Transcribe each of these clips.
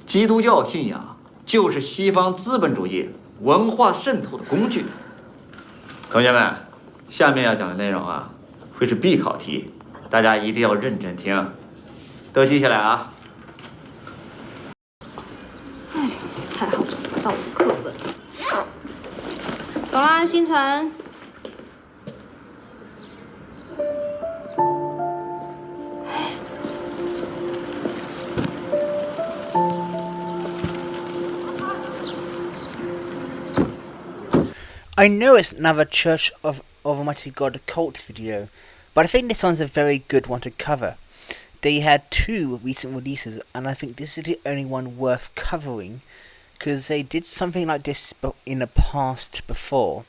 基督教信仰就是西方资本主义文化渗透的工具。同学们，下面要讲的内容啊，会是必考题，大家一定要认真听，都记下来啊。哎，太好了，到我的课了。走啦，星辰。I know it's another Church of Almighty God cult video, but I think this one's a very good one to cover. They had 2 recent releases, and I think this is the only one worth covering, because they did something like this in the past before,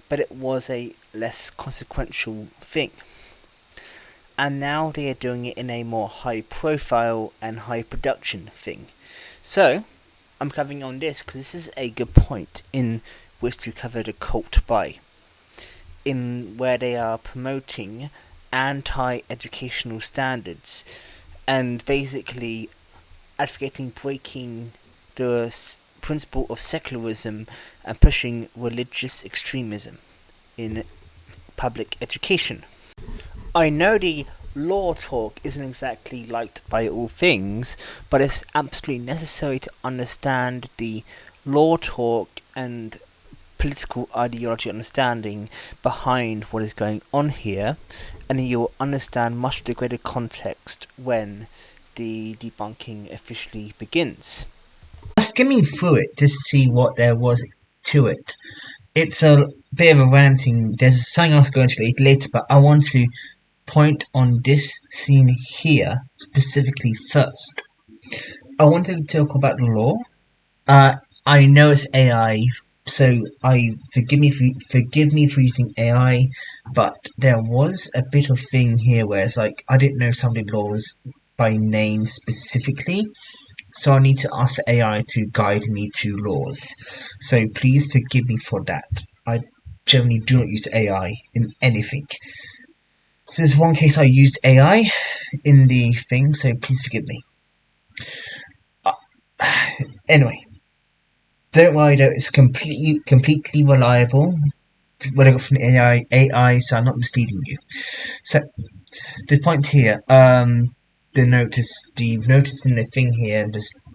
but it was a less consequential thing. And now they are doing it in a more high profile and high production thing. So, I'm covering on this because this is a good point in which to cover the cult by, in where they are promoting anti-educational standards and basically advocating breaking the principle of secularism and pushing religious extremism in public education. I know the law talk isn't exactly liked by all things, but it's absolutely necessary to understand the law talk and political ideology understanding behind what is going on here, and you will understand much of the greater context when the debunking officially begins. Just skimming through it to see what there was to it. It's a bit of a ranting. There's something else going to later, but I want to point on this scene here specifically first. I want to talk about the law. I know it's AI, so forgive me for using AI, but there was a bit of thing here where it's like I didn't know some of the laws by name specifically, so I need to ask for AI to guide me to laws. So please forgive me for that. I generally do not use AI in anything. So there's one case I used AI in the thing, so please forgive me. Anyway. Don't worry though, it's completely reliable. What I got from the AI, so I'm not misleading you. So, the point here, the notice in the thing here,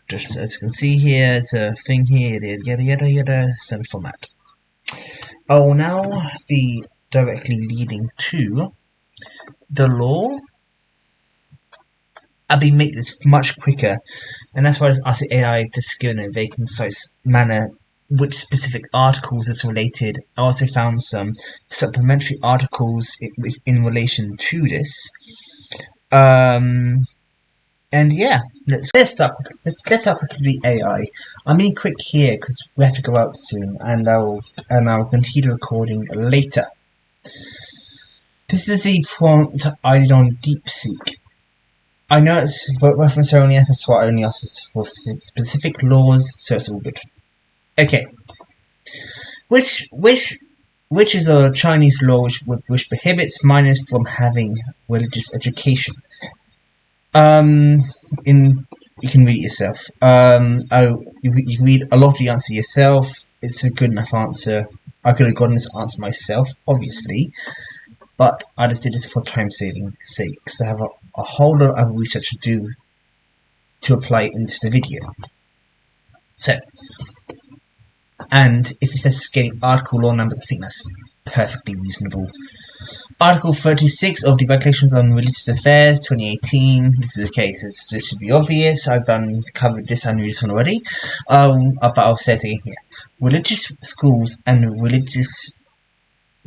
just as you can see here, there's a thing here, yada, standard format. I will now be directly leading to the law. I'll be making this much quicker, and that's why I asked the AI to skill in a very concise manner which specific articles is related. I also found some supplementary articles in relation to this. And yeah, let's start with the AI. I'm being quick here because we have to go out soon, and I'll continue recording later. This is the prompt I did on DeepSeek. I know it's reference only, and that's why I only asked for specific laws, so it's all good. Okay. Which is a Chinese law which prohibits minors from having religious education? You can read it yourself. You can read a lot of the answer yourself. It's a good enough answer. I could have gotten this answer myself, obviously, but I just did this for time-saving sake because I have a whole lot of research to do to apply it into the video. So, and if it says getting article law numbers, I think that's perfectly reasonable. Article 36 of the Regulations on Religious Affairs, 2018. This is okay. This should be obvious. I've covered this. I knew this one already. But I'll say it again here. Religious schools and religious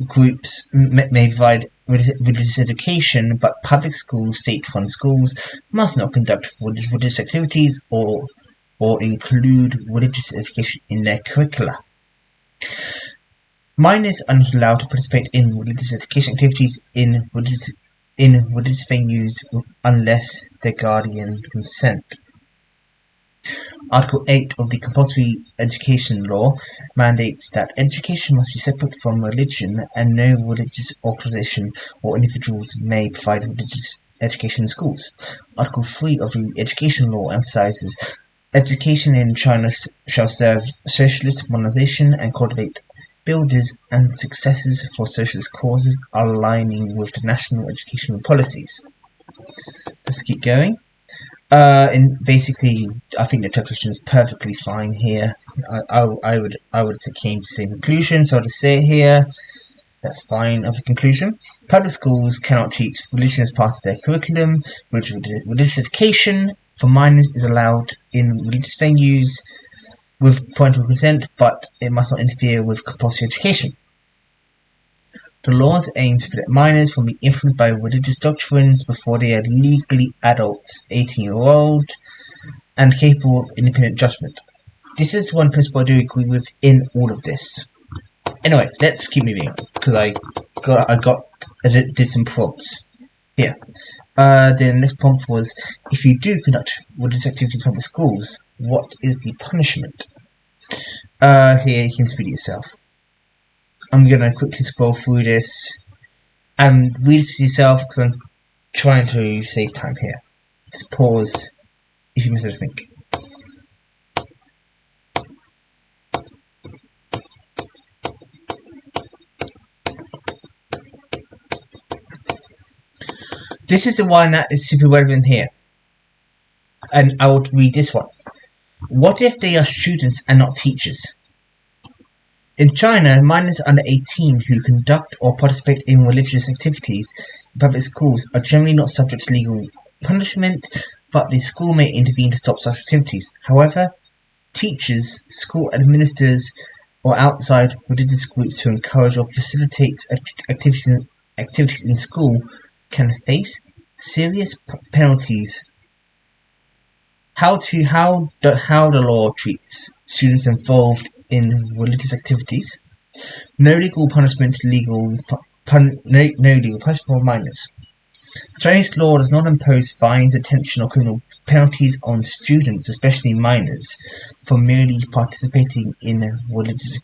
groups may provide religious education, but public schools, state-funded schools, must not conduct religious activities or include religious education in their curricula. Minors are not allowed to participate in religious education activities in religious venues unless their guardian consent. Article 8 of the Compulsory Education Law mandates that education must be separate from religion and no religious organization or individuals may provide religious education in schools. Article 3 of the Education Law emphasizes education in China shall serve socialist modernization and cultivate builders and successors for socialist causes aligning with the national educational policies. Let's keep going. And basically, I think the interpretation is perfectly fine here. I would say came to the same conclusion, so I'll just say it here. That's fine of a conclusion. Public schools cannot teach religion as part of their curriculum. Religious education for minors is allowed in religious venues with parental consent, but it must not interfere with compulsory education. The laws aim to protect minors from being influenced by religious doctrines before they are legally adults, 18-year-old, and capable of independent judgment. This is one principle I do agree with in all of this. Anyway, let's keep moving on, because I did some prompts here. The next prompt was, if you do conduct religious activities in public schools, what is the punishment? Here you can read it yourself. I'm going to quickly scroll through this and read this yourself because I'm trying to save time here. Just pause if you miss anything. This is the one that is super relevant here. And I would read this one. What if they are students and not teachers? In China, minors under 18 who conduct or participate in religious activities in public schools are generally not subject to legal punishment, but the school may intervene to stop such activities. However, teachers, school administrators, or outside religious groups who encourage or facilitate activities in school can face serious penalties. How the law treats students involved in religious activities. No legal punishment for minors. Chinese law does not impose fines, detention, or criminal penalties on students, especially minors, for merely participating in religious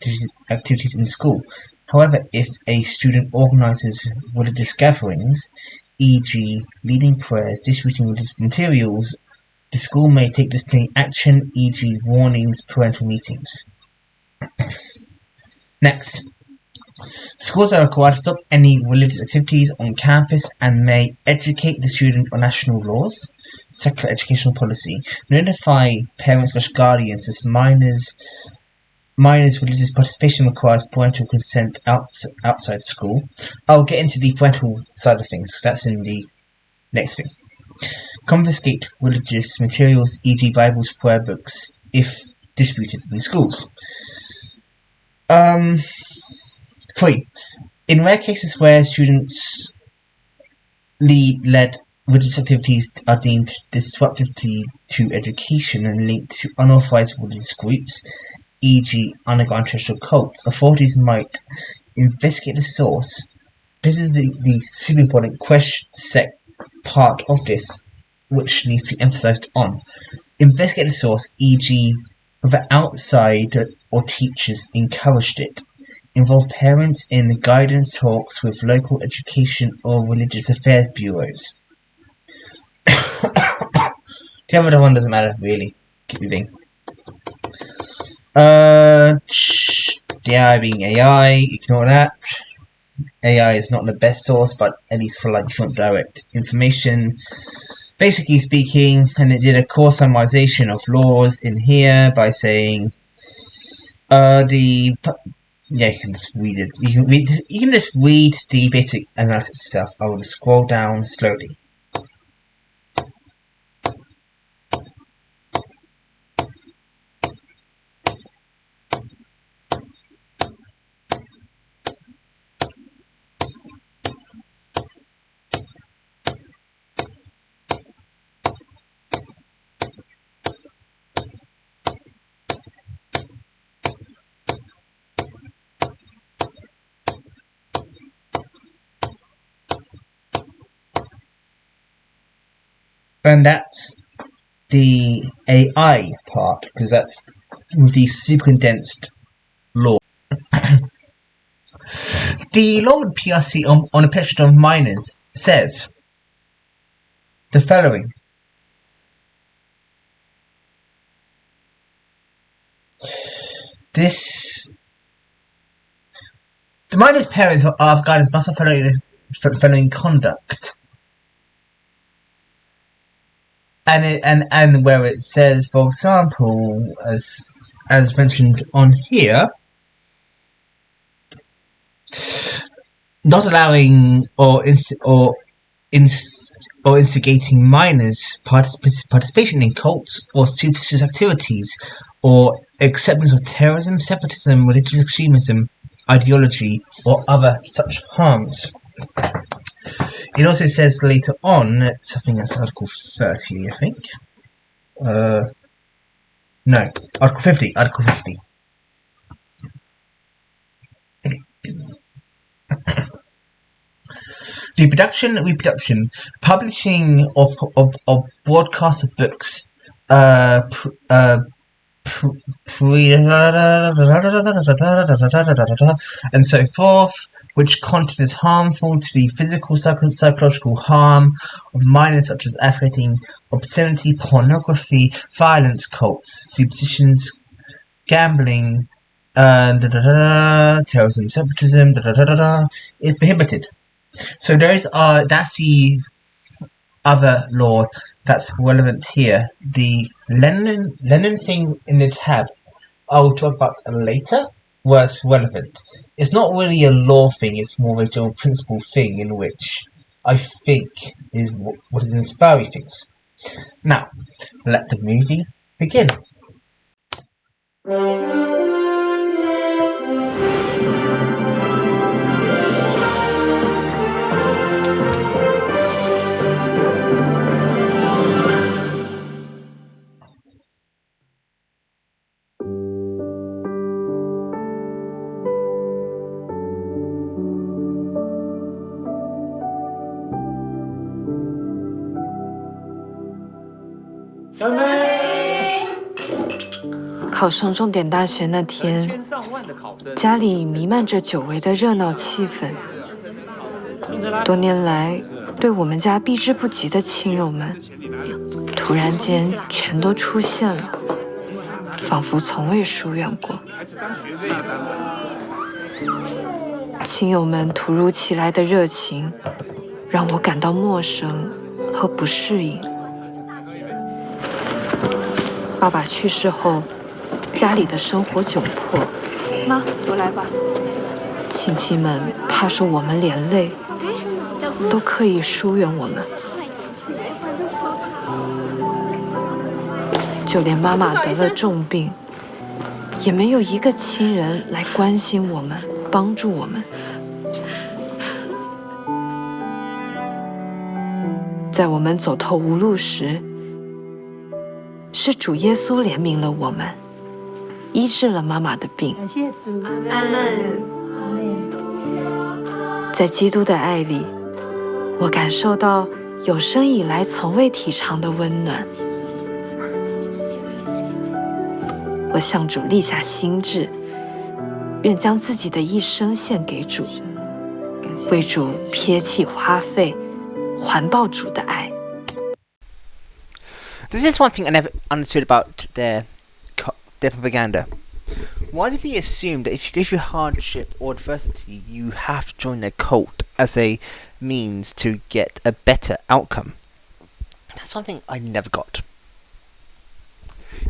activities in school. However, if a student organizes religious gatherings, e.g., leading prayers, distributing religious materials, the school may take disciplinary action, e.g., warnings, parental meetings. Next, schools are required to stop any religious activities on campus and may educate the student on national laws, secular educational policy, notify parents/guardians as minors' religious participation requires parental consent outside school. I'll get into the parental side of things. That's in the next thing. Confiscate religious materials, e.g., Bibles, prayer books, if distributed in schools. 3. In rare cases where students led religious activities are deemed disruptive to education and linked to unauthorized religious groups, e.g., underground church or cults, authorities might investigate the source. This is the super important part of this, which needs to be emphasized on. Investigate the source, e.g., whether outside or teachers encouraged it. Involve parents in the guidance talks with local education or religious affairs bureaus. The other one doesn't matter, really. Keep moving. The AI being AI, ignore that. AI is not the best source, but at least for if you want direct information. Basically speaking, and it did a course summarization of laws in here by saying you can just read it. You can just read the basic analysis stuff. I will scroll down slowly. And that's the AI part, because that's with the super condensed law. The law with PRC on a protection of minors says the following. The minor's parents or other guardians must have following conduct. And where it says, for example, as mentioned on here, not allowing or instigating minors' participation in cults or superstitious activities, or acceptance of terrorism, separatism, religious extremism, ideology, or other such harms. It also says later on, I think that's Article 30, I think. No, Article 50. Article 50. The reproduction, publishing of broadcast of books, and so forth, which content is harmful to the physical, psychological harm of minors, such as advocating obscenity, pornography, violence, cults, superstitions, gambling, terrorism, separatism, is prohibited. So that's the other law that's relevant here. The Lenin thing in the tab I'll talk about later was relevant. It's not really a law thing, it's more of a general principle thing in which I think is what is inspiring things. Now, let the movie begin.考上重点大学那天，家里弥漫着久违的热闹气氛。多年来对我们家避之不及的亲友们，突然间全都出现了，仿佛从未疏远过。亲友们突如其来的热情，让我感到陌生和不适应。爸爸去世后，家里的生活窘迫。妈，我来吧。亲戚们怕受我们连累，都刻意疏远我们。就连妈妈得了重病，也没有一个亲人来关心我们，帮助我们。在我们走投无路时，是主耶稣怜悯了我们，医治了妈妈的病。感谢主，阿门。在基督的爱里，我感受到有生以来从未体尝的温暖。我向主立下心志，愿将自己的一生献给主，为主撇弃花费，环抱主的爱。This is one thing I never understood about their propaganda. Why did he assume that if you go through hardship or adversity, you have to join a cult as a means to get a better outcome? That's one thing I never got.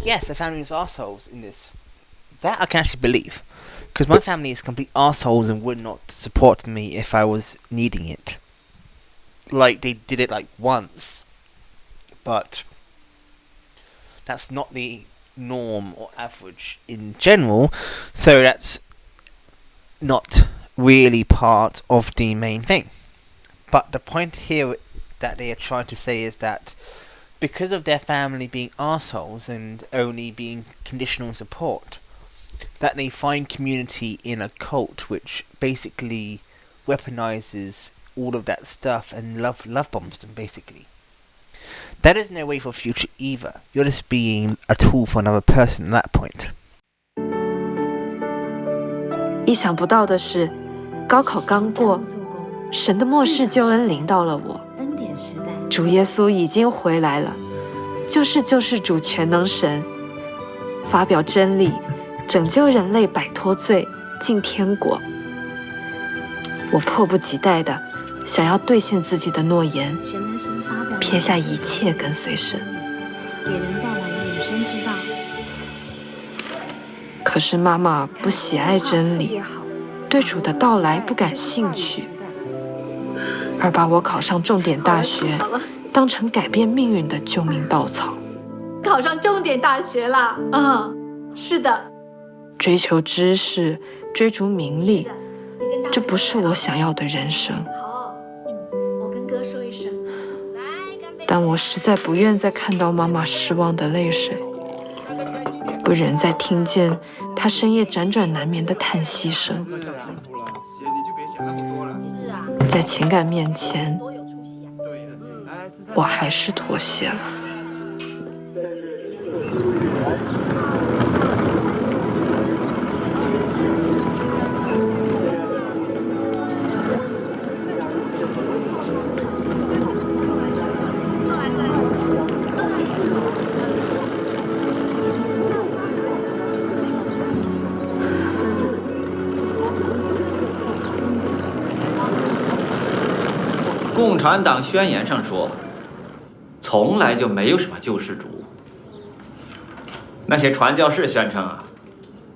Yes, the family is arseholes in this. That I can actually believe. Because my family is complete arseholes and would not support me if I was needing it. Like, they did it like once. But that's not the norm or average in general, so that's not really part of the main thing. But the point here that they are trying to say is that because of their family being arseholes and only being conditional support, that they find community in a cult which basically weaponizes all of that stuff and love bombs them, basically. That is no way for future either. You're just being a tool for another person at that point. 意想不到的是，高考刚过，神的末世救恩临到了我。主耶稣已经回来了，就是救世主全能神，发表真理，拯救人类摆脱罪，进天国。我迫不及待地想要兑现自己的诺言，撇下一切跟随神，给人带来了永生之道。可是妈妈不喜爱真理，对主的到来不感兴趣，而把我考上重点大学当成改变命运的救命稻草。考上重点大学啦！是的。追求知识，追逐名利，这不是我想要的人生。好，我跟哥说一声。但我实在不愿再看到妈妈失望的泪水，不忍再听见她深夜辗转难眠的叹息声。在情感面前，我还是妥协了。共产党宣言上说，从来就没有什么救世主。那些传教士宣称啊，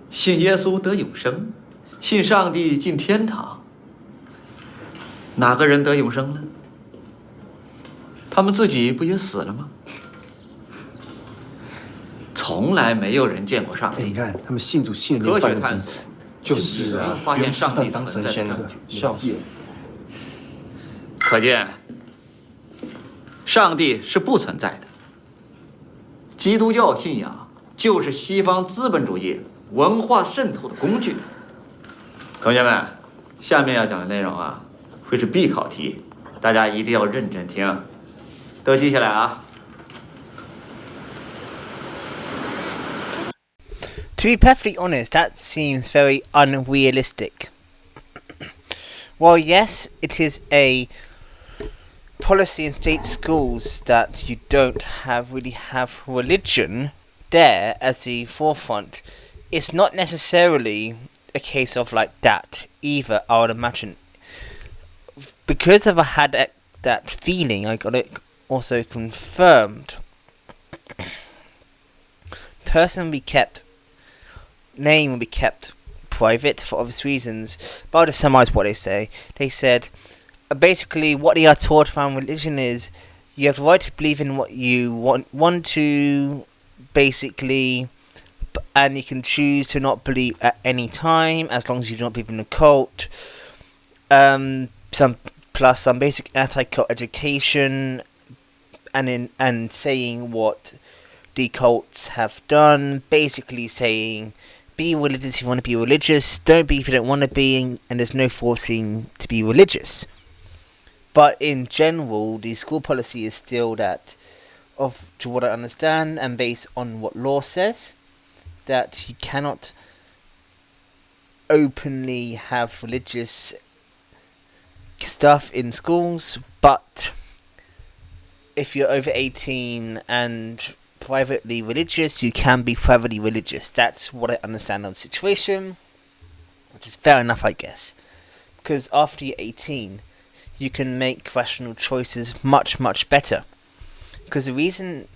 信耶稣得永生，信上帝进天堂。哪个人得永生了？他们自己不也死了吗？从来没有人见过上帝。你看，他们信主信了科半个学探索公司，就是啊，发现上帝当神仙了，笑死。可见，上帝是不存在的。基督教信仰就是西方资本主义文化渗透的工具。同学们，下面要讲的内容啊，会是必考题，大家一定要认真听，都记下来啊。To be perfectly honest, that seems very unrealistic. While yes, it is a policy in state schools that you don't really have religion there as the forefront, it's not necessarily a case of like that either, I would imagine. Because I had that feeling, I got it also confirmed. Name will be kept private for obvious reasons, but I'll just summarise what they say. They said, basically what they are taught around religion is you have the right to believe in what you want to, basically, and you can choose to not believe at any time as long as you do not believe in a cult. Some basic anti-cult education, and saying what the cults have done, basically saying be religious if you want to be religious, don't be if you don't want to be, and there's no forcing to be religious. But in general, the school policy is still that, to what I understand, and based on what law says, that you cannot openly have religious stuff in schools, but if you're over 18 and privately religious, you can be privately religious. That's what I understand of the situation, which is fair enough, I guess. Because after you're 18, you can make rational choices much, much better. Because the reason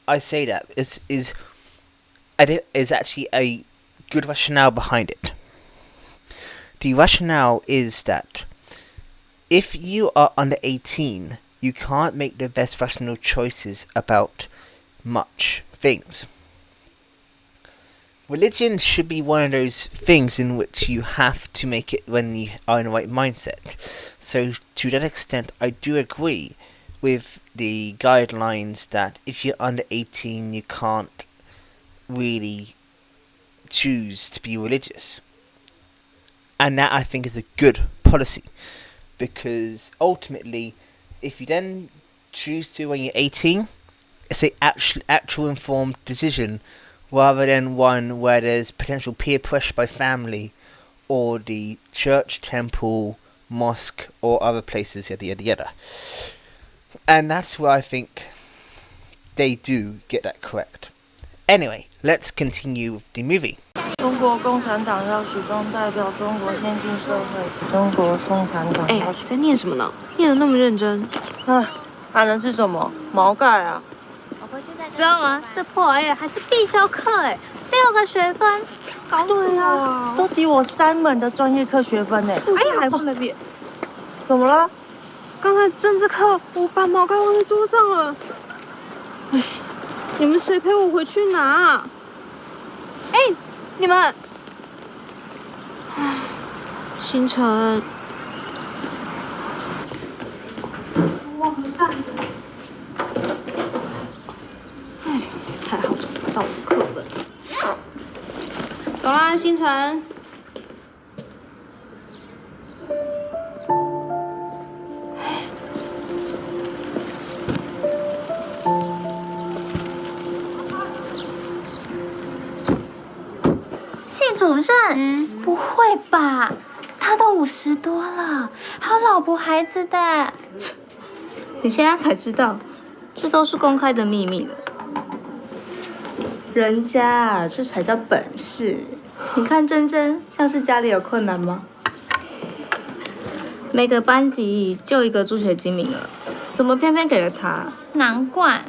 I say that is actually a good rationale behind it. The rationale is that if you are under 18, you can't make the best rational choices about much things. Religion should be one of those things in which you have to make it when you are in the right mindset. So to that extent, I do agree with the guidelines that if you're under 18, you can't really choose to be religious. And that, I think, is a good policy. Because ultimately, if you then choose to when you're 18, it's a actual informed decision, rather than one where there's potential peer pressure by family, or the church, temple, mosque, or other places, yada yada yada. And that's where I think they do get that correct. Anyway, let's continue with the movie. 中国共产党要始终代表中国先进社会。中国共产党哎，在念什么呢？念得那么认真。哎，还能是什么？毛概啊！知道吗？这破玩意儿还是必修课哎，6个学分，搞对啊，都抵我3门的专业课学分呢。哎呀，还不能比。怎么了？刚才政治课我把毛概忘在桌上了。哎，你们谁陪我回去拿？哎，你们。星辰。哎，还好找到我的课本。走啦，星辰。系主任，不会吧？他都50多了，还有老婆孩子的。你现在才知道，这都是公开的秘密了。人家啊，这才叫本事。你看珍珍，像是家里有困难吗？每个班级就一个助学金名额，怎么偏偏给了他？难怪。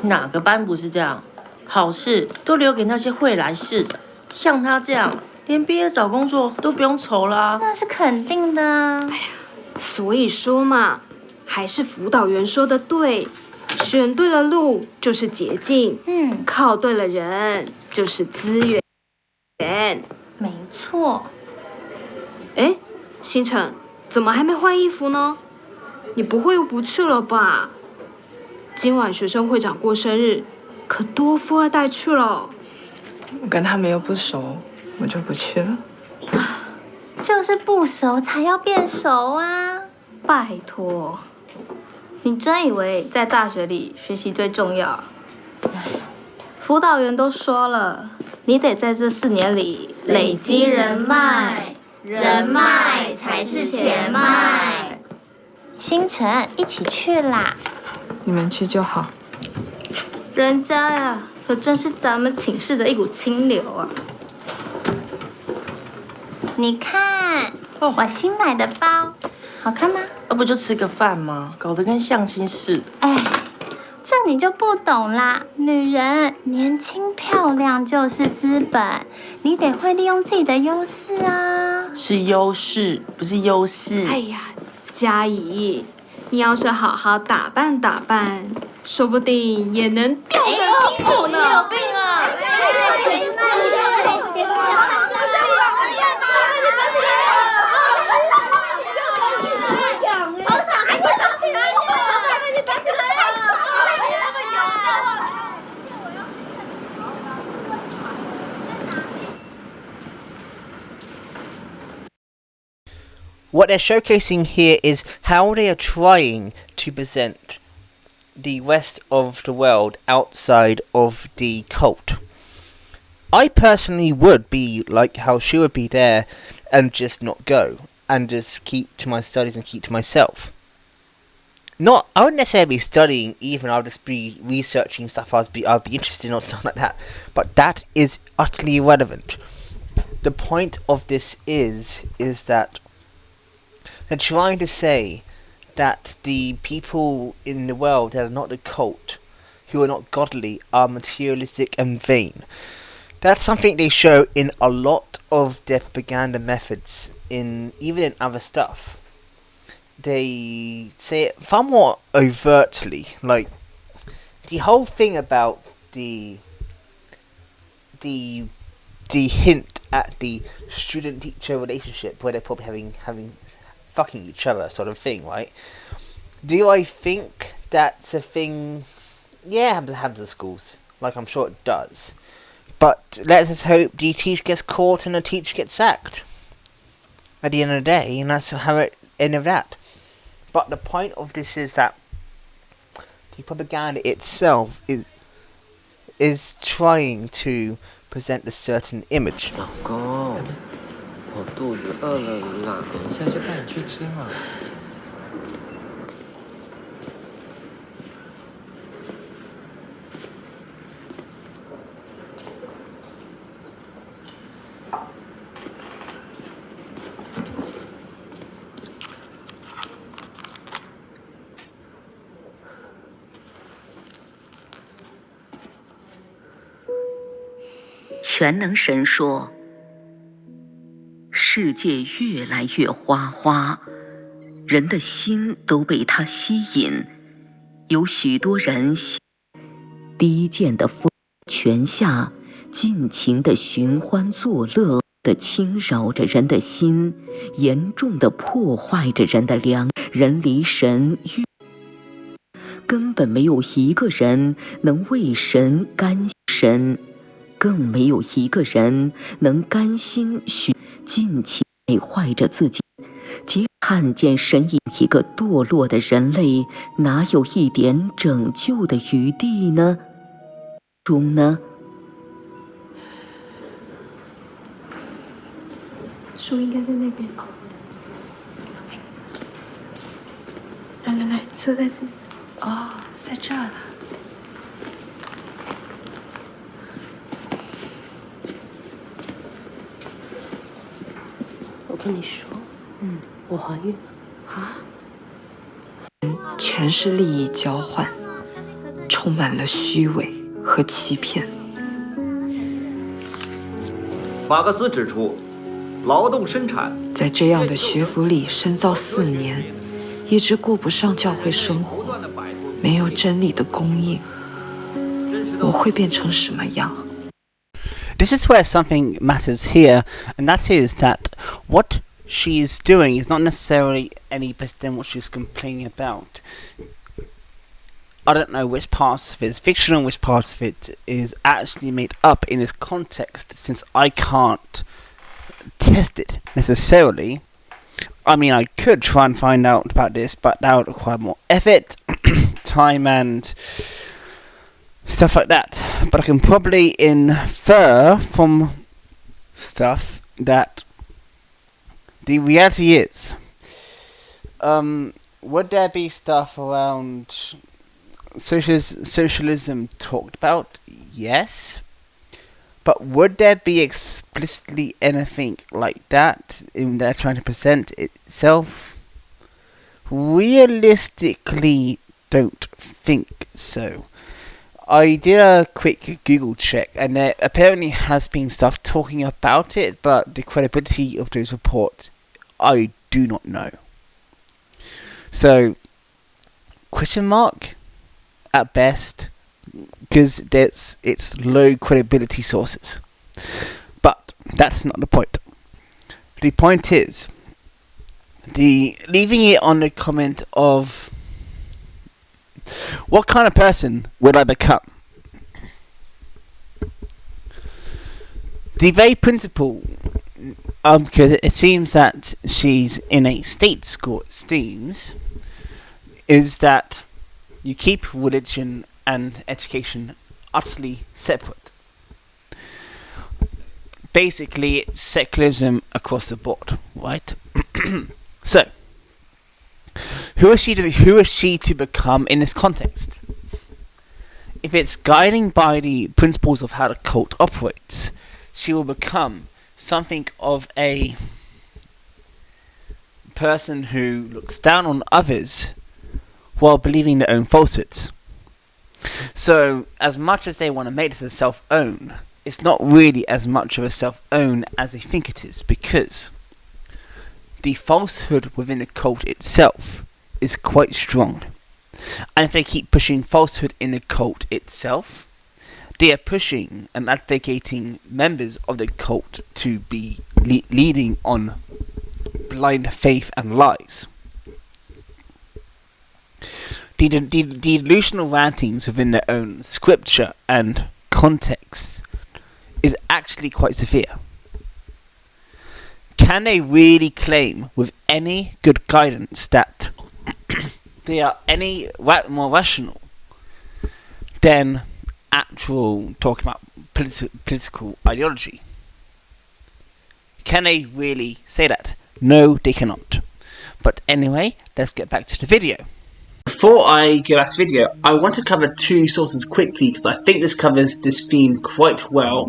哪个班不是这样？好事都留给那些会来事的，像他这样，连毕业找工作都不用愁啦。那是肯定的啊。所以说嘛，还是辅导员说的对，选对了路就是捷径，靠对了人就是资源。没错。哎，星辰，怎么还没换衣服呢？你不会又不去了吧？今晚学生会长过生日，可多富二代去了。我跟他们又不熟，我就不去了。就是不熟才要变熟啊！拜托，你真以为在大学里学习最重要？辅导员都说了，你得在这4年里累积人脉，人脉才是钱脉。星辰，一起去啦！你们去就好。人家呀，可真是咱们寝室的一股清流啊！你看，我新买的包，好看吗？不就吃个饭吗？搞得跟相亲似的。哎，这你就不懂啦。女人年轻漂亮就是资本，你得会利用自己的优势啊。是优势，不是优势。哎呀，嘉怡，你要是好好打扮打扮，说不定也能钓个金主呢。你有病啊！What they're showcasing here is how they are trying to present the rest of the world outside of the cult. I personally would be like how she would be there and just not go and just keep to my studies and keep to myself. I wouldn't necessarily be studying even, I'll just be researching stuff I'd be interested in or something like that. But that is utterly irrelevant. The point of this is that they're trying to say that the people in the world that are not the cult, who are not godly, are materialistic and vain. That's something they show in a lot of their propaganda methods, even in other stuff. They say it far more overtly, like the whole thing about the hint at the student-teacher relationship, where they're probably having fucking each other sort of thing, right? Do I think that's a thing? Yeah, it happens at schools. Like, I'm sure it does. But let's just hope the teacher gets caught and the teacher gets sacked at the end of the day, and that's how it end of that. But the point of this is that the propaganda itself is trying to present a certain image. 老公，我肚子饿了啦，等一下就带你去吃嘛。全能神说，世界越来越花花，人的心都被它吸引，有许多人低贱的风泉下尽情的寻欢作乐的侵扰着人的心，严重的破坏着人的良，人离神根本没有一个人能为神甘神，更没有一个人能甘心尽情败坏着自己。即看见神以一个堕落的人类，哪有一点拯救的余地呢？中呢？书应该在那边。来，书在这里。哦，在这儿呢。我跟你说，我怀孕了啊！全是利益交换，充满了虚伪和欺骗。马克思指出，劳动生产在这样的学府里深造4年，一直过不上教会生活，没有真理的供应，我会变成什么样？ This is where something matters here, and that is that what she is doing is not necessarily any better than what she's complaining about. I don't know which parts of it is fictional, which parts of it is actually made up in this context, since I can't test it necessarily. I mean, I could try and find out about this, but that would require more effort, time, and stuff like that. But I can probably infer from stuff that the reality is, would there be stuff around socialism talked about? Yes. But would there be explicitly anything like that in there trying to present itself? Realistically, don't think so. I did a quick Google check, and there apparently has been stuff talking about it, but the credibility of those reports, I do not know. So, question mark at best, because it's low credibility sources. But that's not the point. The point is, leaving it on the comment of, what kind of person would I become? The very principle, because it seems that she's in a state school, it seems, is that you keep religion and education utterly separate. Basically, it's secularism across the board, right? So, who is she to become in this context? If it's guiding by the principles of how the cult operates, she will become something of a person who looks down on others while believing their own falsehoods. So, as much as they want to make this a self-own, it's not really as much of a self-own as they think it is, because the falsehood within the cult itself is quite strong. And if they keep pushing falsehood in the cult itself, they are pushing and advocating members of the cult to be leading on blind faith and lies. The delusional rantings within their own scripture and context is actually quite severe. Can they really claim with any good guidance that they are any more rational than actual talking about political ideology. Can they really say that? No, they cannot. But anyway, let's get back to the video. Before I go back to the video, I want to cover two sources quickly because I think this covers this theme quite well.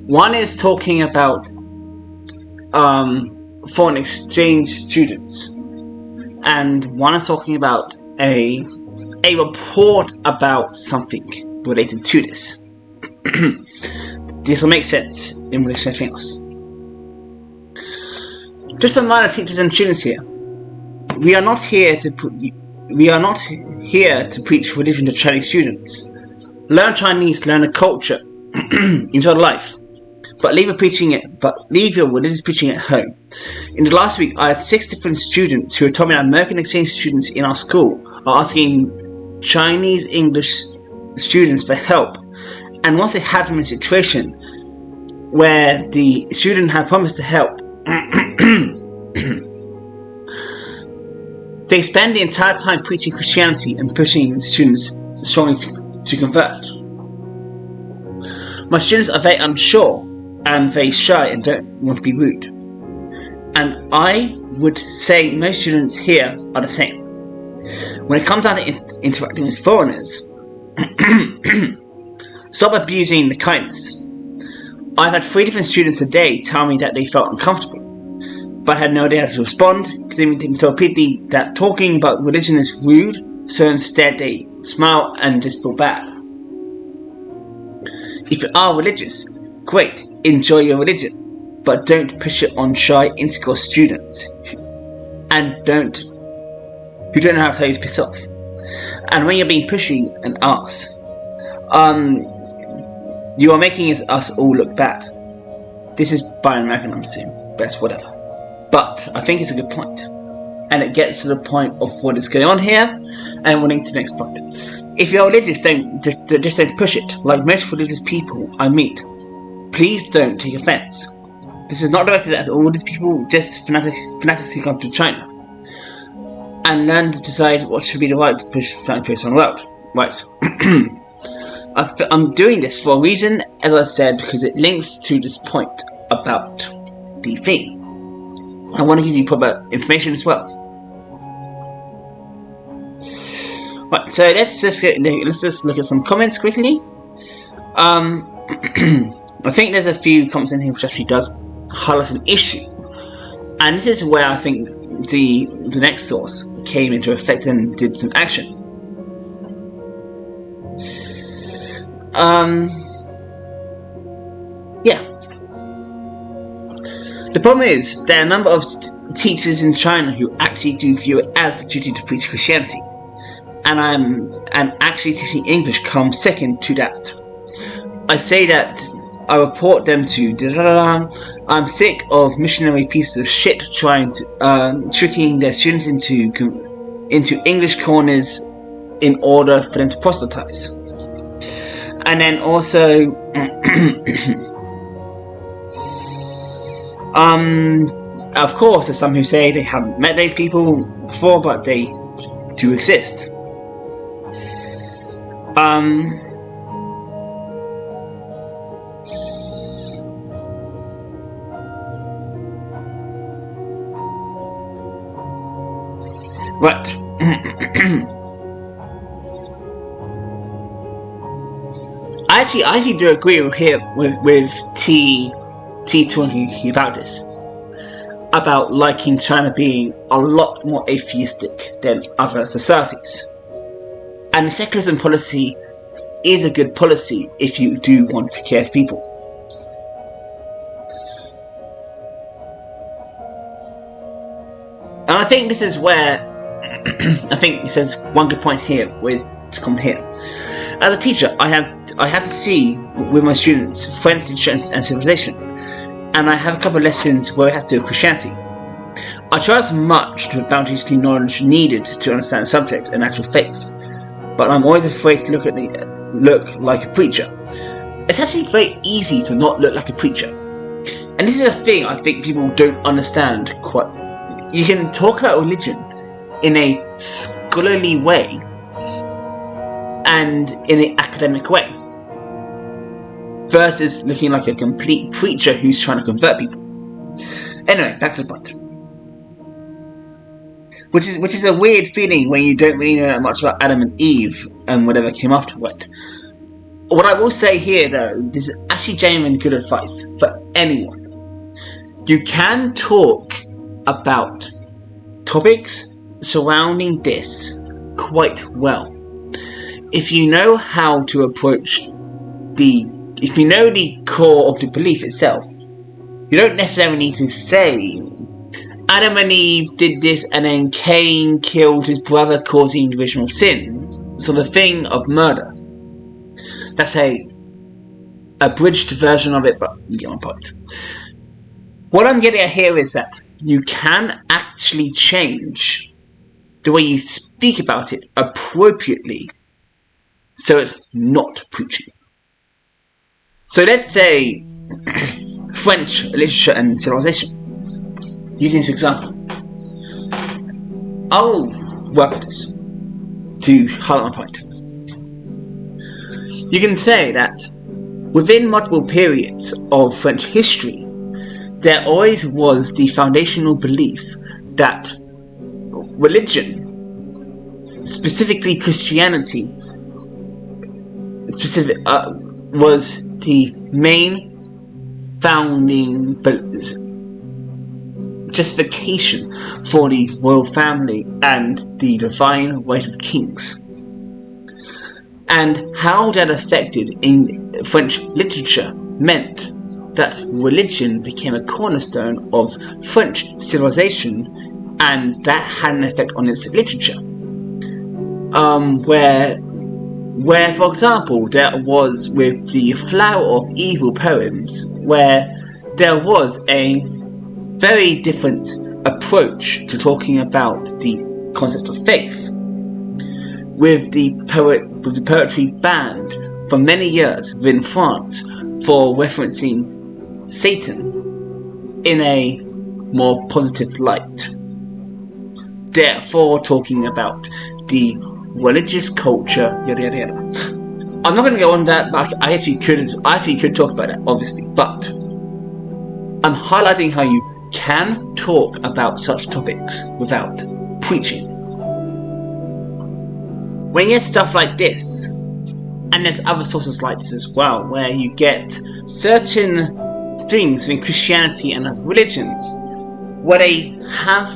One is talking about foreign exchange students, and one is talking about a report about something related to this. This will make sense in relation to everything else. Just some minor teachers and students here. We are not here to preach religion to Chinese students. Learn Chinese, learn a culture, enjoy life, but leave your religious preaching at home. In the last week, I had 6 different students who told me that American exchange students in our school are asking Chinese English students for help, and once they have them in a situation where the student had promised to help, they spend the entire time preaching Christianity and pushing students strongly to convert. My students are very unsure and very shy and don't want to be rude. And I would say most students here are the same. When it comes down to interacting with foreigners, stop abusing the kindness. I've had 3 different students a day tell me that they felt uncomfortable, but had no idea how to respond because they've been told repeatedly that talking about religion is rude, so instead they smile and just feel bad. If you are religious, great, enjoy your religion, but don't push it on shy, insecure students who don't know how to tell you to piss off. And when you're being pushy and arse, you are making us all look bad. This is by an American, I'm assuming, but it's whatever. But I think it's a good point, and it gets to the point of what is going on here, and we'll link to the next point. If you're religious, just don't push it. Like most religious people I meet, please don't take offense. This is not directed at all these people, just fanatics come to China and learn to decide what should be the right to push fanatics around the world. Right. I'm doing this for a reason, as I said, because it links to this point about the theme. I want to give you proper information as well. Right, so let's just look at some comments quickly. I think there's a few comments in here which actually does highlight an issue, and this is where I think the next source came into effect and did some action. Yeah. The problem is there are a number of teachers in China who actually do view it as the duty to preach Christianity, and actually teaching English comes second to that. I say that I report them to I'm sick of missionary pieces of shit trying to tricking their students into English corners in order for them to proselytize. And then also of course there's some who say they haven't met those people before, but they do exist. Right. I actually do agree with T20 about this, about liking China being a lot more atheistic than other societies. And the secularism policy is a good policy if you do want to care for people. And I think this is where I think it says one good point here with this comment here. As a teacher, I have to see with my students friends, traditions, and civilization, and I have a couple of lessons where I have to do with Christianity. I try as much to put boundaries to knowledge needed to understand the subject and actual faith, but I'm always afraid to look like a preacher. It's actually very easy to not look like a preacher, and this is a thing I think people don't understand quite. You can talk about religion in a scholarly way and in an academic way, versus looking like a complete preacher who's trying to convert people. Anyway, back to the point. Which is a weird feeling when you don't really know that much about Adam and Eve and whatever came afterward. What I will say here, though, this is actually genuine good advice for anyone. You can talk about topics surrounding this quite well if you know how to approach if you know the core of the belief itself. You don't necessarily need to say Adam and Eve did this and then Cain killed his brother causing the original sin, so the thing of murder. That's a abridged version of it, but you get my point. What I'm getting at here is that you can actually change the way you speak about it appropriately so it's not preaching. So let's say French literature and civilization. Using this example, I'll work with this to highlight my point. You can say that within multiple periods of French history, there always was the foundational belief that religion, specifically Christianity, was the main founding justification for the royal family and the divine right of kings. And how that affected in French literature meant that religion became a cornerstone of French civilization, and that had an effect on its literature. Where, for example, there was with the Flower of Evil poems, where there was a very different approach to talking about the concept of faith. With the poetry banned for many years within France for referencing Satan in a more positive light. Therefore, talking about the religious culture, yada yada yada. I'm not going to go on that, but I actually could talk about that, obviously. But I'm highlighting how you can talk about such topics without preaching. When you get stuff like this, and there's other sources like this as well, where you get certain things in Christianity and other religions, where they have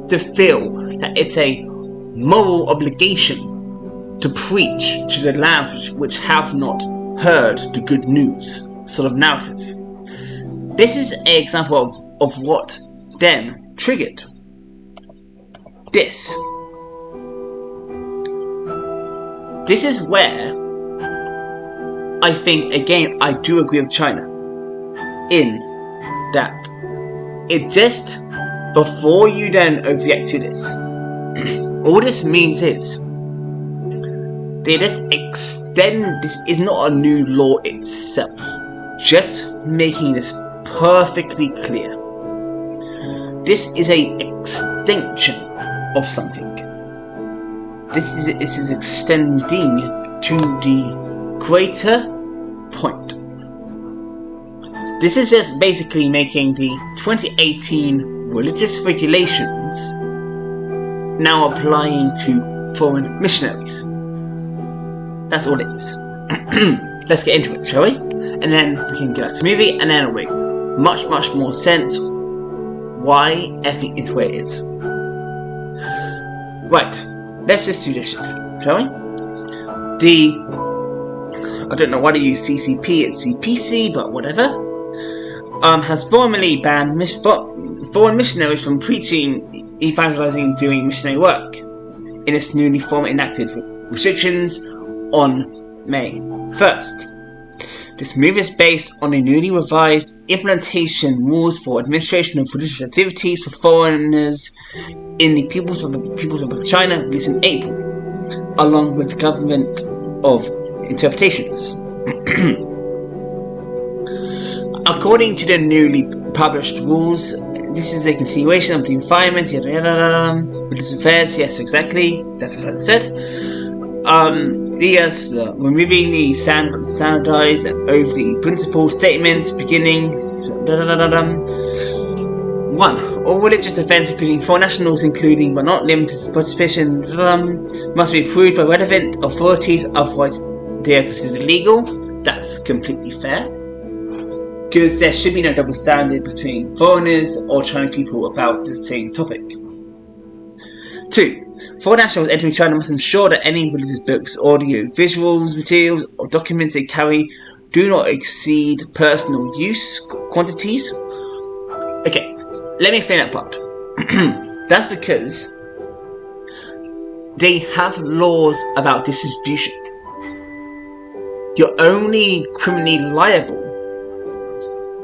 to feel that it's a moral obligation to preach to the lands which have not heard the good news sort of narrative. This is an example of what then triggered this. This is where I think, again, I do agree with China in that it just, before you then overreact to this, all this means is they just extend, this is not a new law itself, just making this perfectly clear. This is a extension of something. This is extending to the greater point. This is just basically making the 2018 religious regulations now applying to foreign missionaries. That's all it is. Let's get into it, shall we? And then we can get out to the movie, and then it'll make much, much more sense why effing is where it is. Right, let's just do this shit, shall we? I don't know why they use CCP, it's CPC, but whatever. Has formally banned foreign missionaries from preaching, evangelizing, and doing missionary work in its newly enacted restrictions on May 1st. This move is based on the newly revised implementation rules for administration of religious activities for foreigners in the People's Republic of China, released in April, along with the government of interpretations. According to the newly published rules, this is a continuation of the environment, religious affairs, yes, exactly, that's as I said. Yes, removing the standardized and overly principled statements beginning. 1. All religious events, including foreign nationals, including but not limited to participation, must be approved by relevant authorities, otherwise they are considered illegal. That's completely fair. Because there should be no double standard between foreigners or Chinese people about the same topic. 2. Foreign nationals entering China must ensure that any religious books, audio, visuals, materials, or documents they carry do not exceed personal use quantities. Okay, let me explain that part. That's because they have laws about distribution. You're only criminally liable,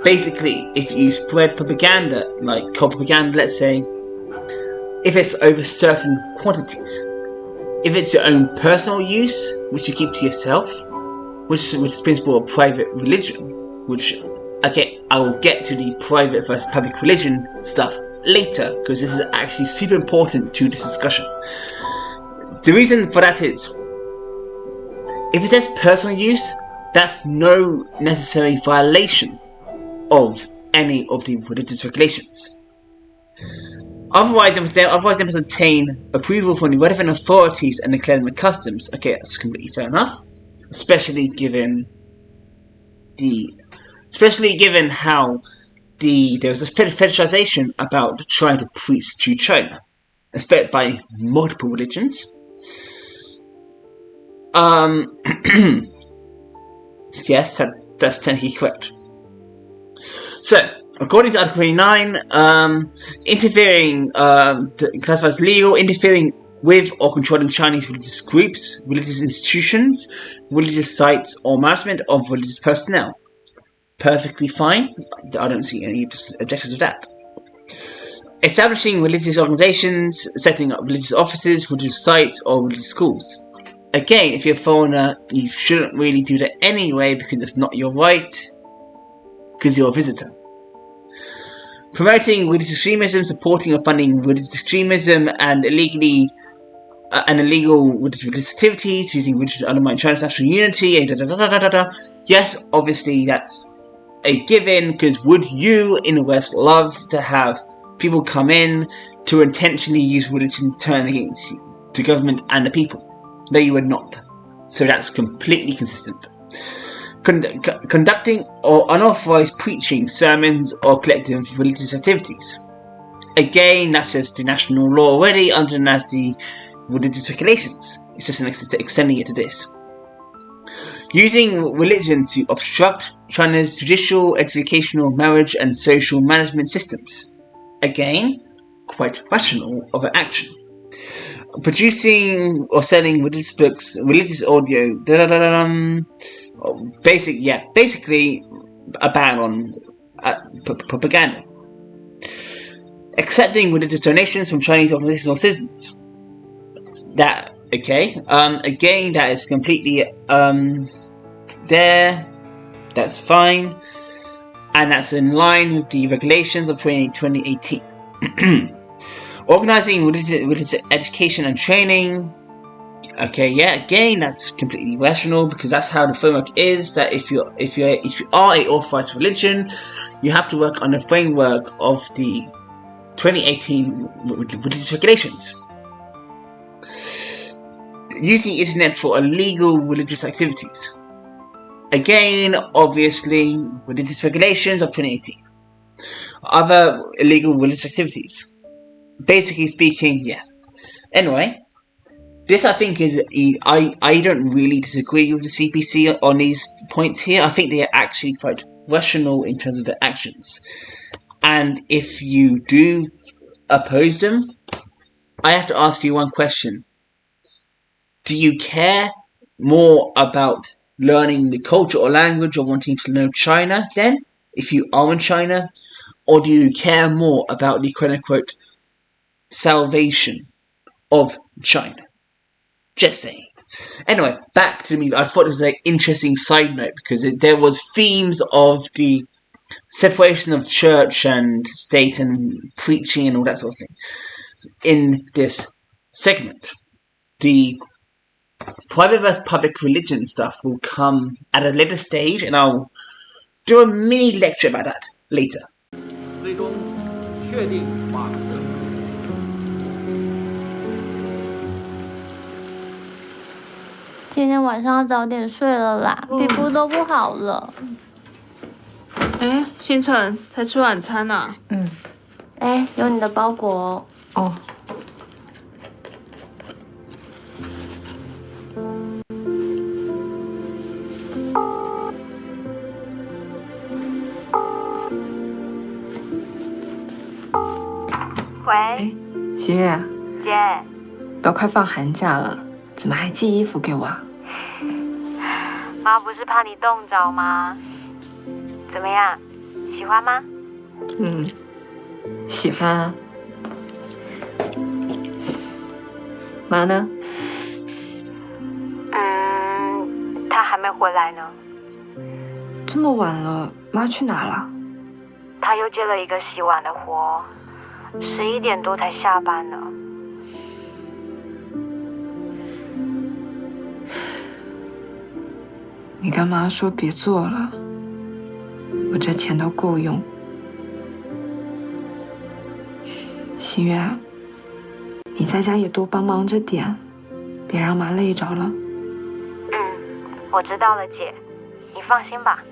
basically, if you spread propaganda, like cult propaganda, let's say, if it's over certain quantities. If it's your own personal use, which you keep to yourself, which is principle of private religion, which, okay, I will get to the private versus public religion stuff later, because this is actually super important to this discussion. The reason for that is, if it says personal use, that's no necessary violation of any of the religious regulations. Otherwise, they must obtain approval from the relevant authorities and declare them a customs. Okay, that's completely fair enough. Especially given how there was a fetishization about trying to preach to China, especially by multiple religions. Yes, that's technically correct. So, according to Article 29, interfering classified as legal, interfering with or controlling Chinese religious groups, religious institutions, religious sites, or management of religious personnel. Perfectly fine. I don't see any objections to that. Establishing religious organizations, setting up religious offices, religious sites, or religious schools. Again, if you're a foreigner, you shouldn't really do that anyway because it's not your right, because you're a visitor. Promoting religious extremism, supporting or funding religious extremism, and illegal religious activities, using religion to undermine China's national unity, Yes, obviously that's a given, because would you in the West love to have people come in to intentionally use religion to turn against the government and the people? No, you would not. So that's completely consistent. Conducting or unauthorized preaching, sermons, or collective religious activities. Again, that's just the national law already, under as the religious regulations. It's just extending it to this. Using religion to obstruct China's judicial, educational, marriage, and social management systems. Again, quite rational of an action. Producing or selling religious books, religious audio, basically a ban on propaganda. Accepting religious donations from Chinese organizations or citizens. That, okay, again, that is completely there, that's fine, and that's in line with the regulations of 2018. Organizing religious education and training. Okay, yeah, again, that's completely rational because that's how the framework is. That if you are a authorized religion, you have to work on the framework of the 2018 religious regulations. Using the internet for illegal religious activities. Again, obviously, religious regulations of 2018. Other illegal religious activities. Basically speaking, yeah. Anyway, this I think is, I don't really disagree with the CPC on these points here. I think they are actually quite rational in terms of their actions. And if you do oppose them, I have to ask you one question. Do you care more about learning the culture or language or wanting to know China then, if you are in China? Or do you care more about the quote-unquote salvation of China? Just saying. Anyway, back to me. I thought it was an interesting side note because there was themes of the separation of church and state and preaching and all that sort of thing in this segment. The private versus public religion stuff will come at a later stage, and I'll do a mini lecture about that later. 最终确定马克思。今天晚上要早点睡了啦，皮肤都不好了。哎，星辰才吃晚餐呢。哎，有你的包裹哦。哦。喂，喜悦，姐，都快放寒假了，怎么还寄衣服给我啊？妈不是怕你冻着吗？怎么样，喜欢吗？喜欢啊。妈呢？她还没回来呢。这么晚了，妈去哪了？她又接了一个洗碗的活，11点多才下班呢。你跟妈说别做了，我这钱都够用。喜悦，你在家也多帮忙着点，别让妈累着了。我知道了，姐，你放心吧。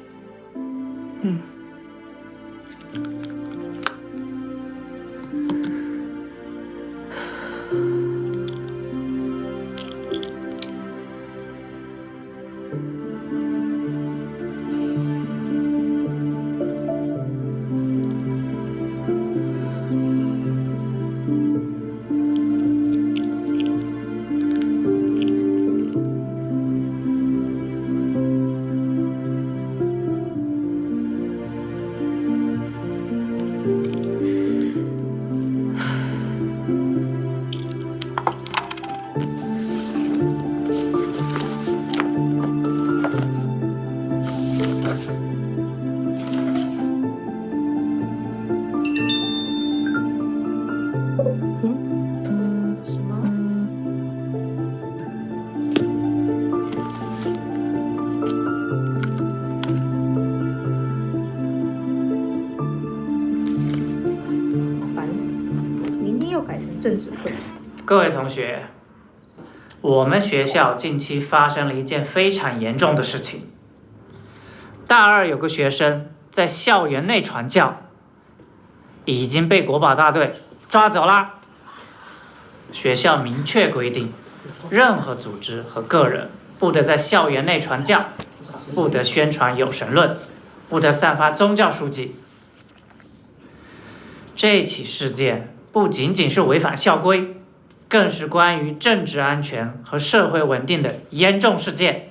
各位同学，我们学校近期发生了一件非常严重的事情。大二有个学生在校园内传教，已经被国保大队抓走了。学校明确规定，任何组织和个人不得在校园内传教，不得宣传有神论，不得散发宗教书籍。这起事件不仅仅是违反校规，更是关于政治安全和社会稳定的严重事件。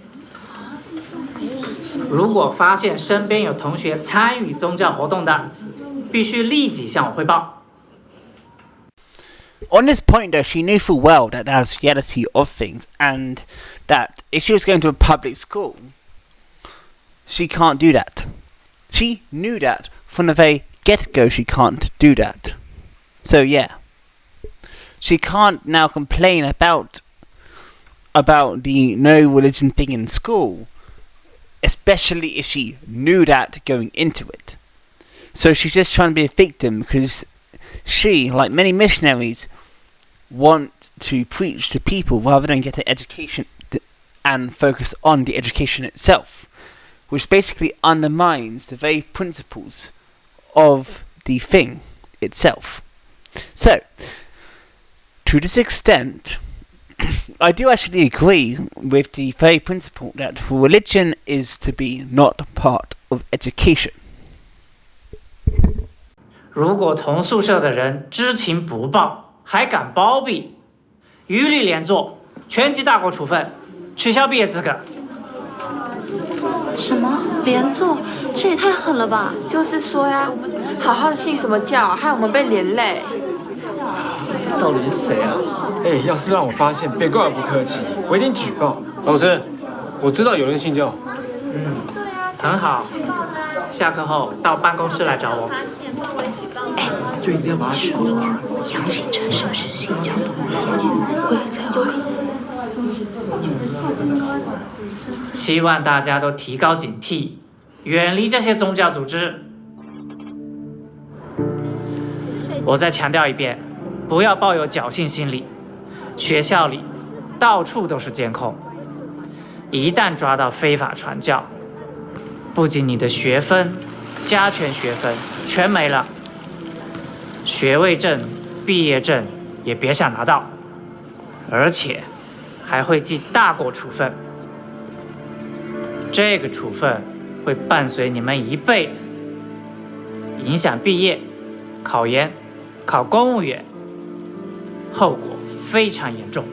如果发现身边有同学参与宗教活动的，必须立即向我汇报。On this point, though, she knew full well that that was the reality of things, and that if she was going to a public school, she can't do that. She knew that from the very get-go she can't do that. So yeah, she can't now complain about the no religion thing in school, especially if she knew that going into it. So she's just trying to be a victim because she, like many missionaries, want to preach to people rather than get an education and focus on the education itself, which basically undermines the very principles of the thing itself. So, to this extent, I do actually agree with the very principle that religion is to be not part of education. 如果同宿舍的人知情不报，还敢包庇，一律连坐，全级大过处分，取消毕业资格。什么连坐？这也太狠了吧！就是说呀，好好的信什么教，害我们被连累。到底是谁啊？哎，要是让我发现，别怪我不客气，我一定举报。老师，我知道有人信教。很好，下课后到办公室来找我。就一定要把他说出去。杨星辰是不是信教的？我也在怀疑。希望大家都提高警惕，远离这些宗教组织。我再强调一遍，不要抱有侥幸心理。学校里到处都是监控，一旦抓到非法传教，不仅你的学分、加权学分全没了，学位证、毕业证也别想拿到，而且还会记大过处分。这个处分会伴随你们一辈子，影响毕业、考研、考公务员，后果非常严重。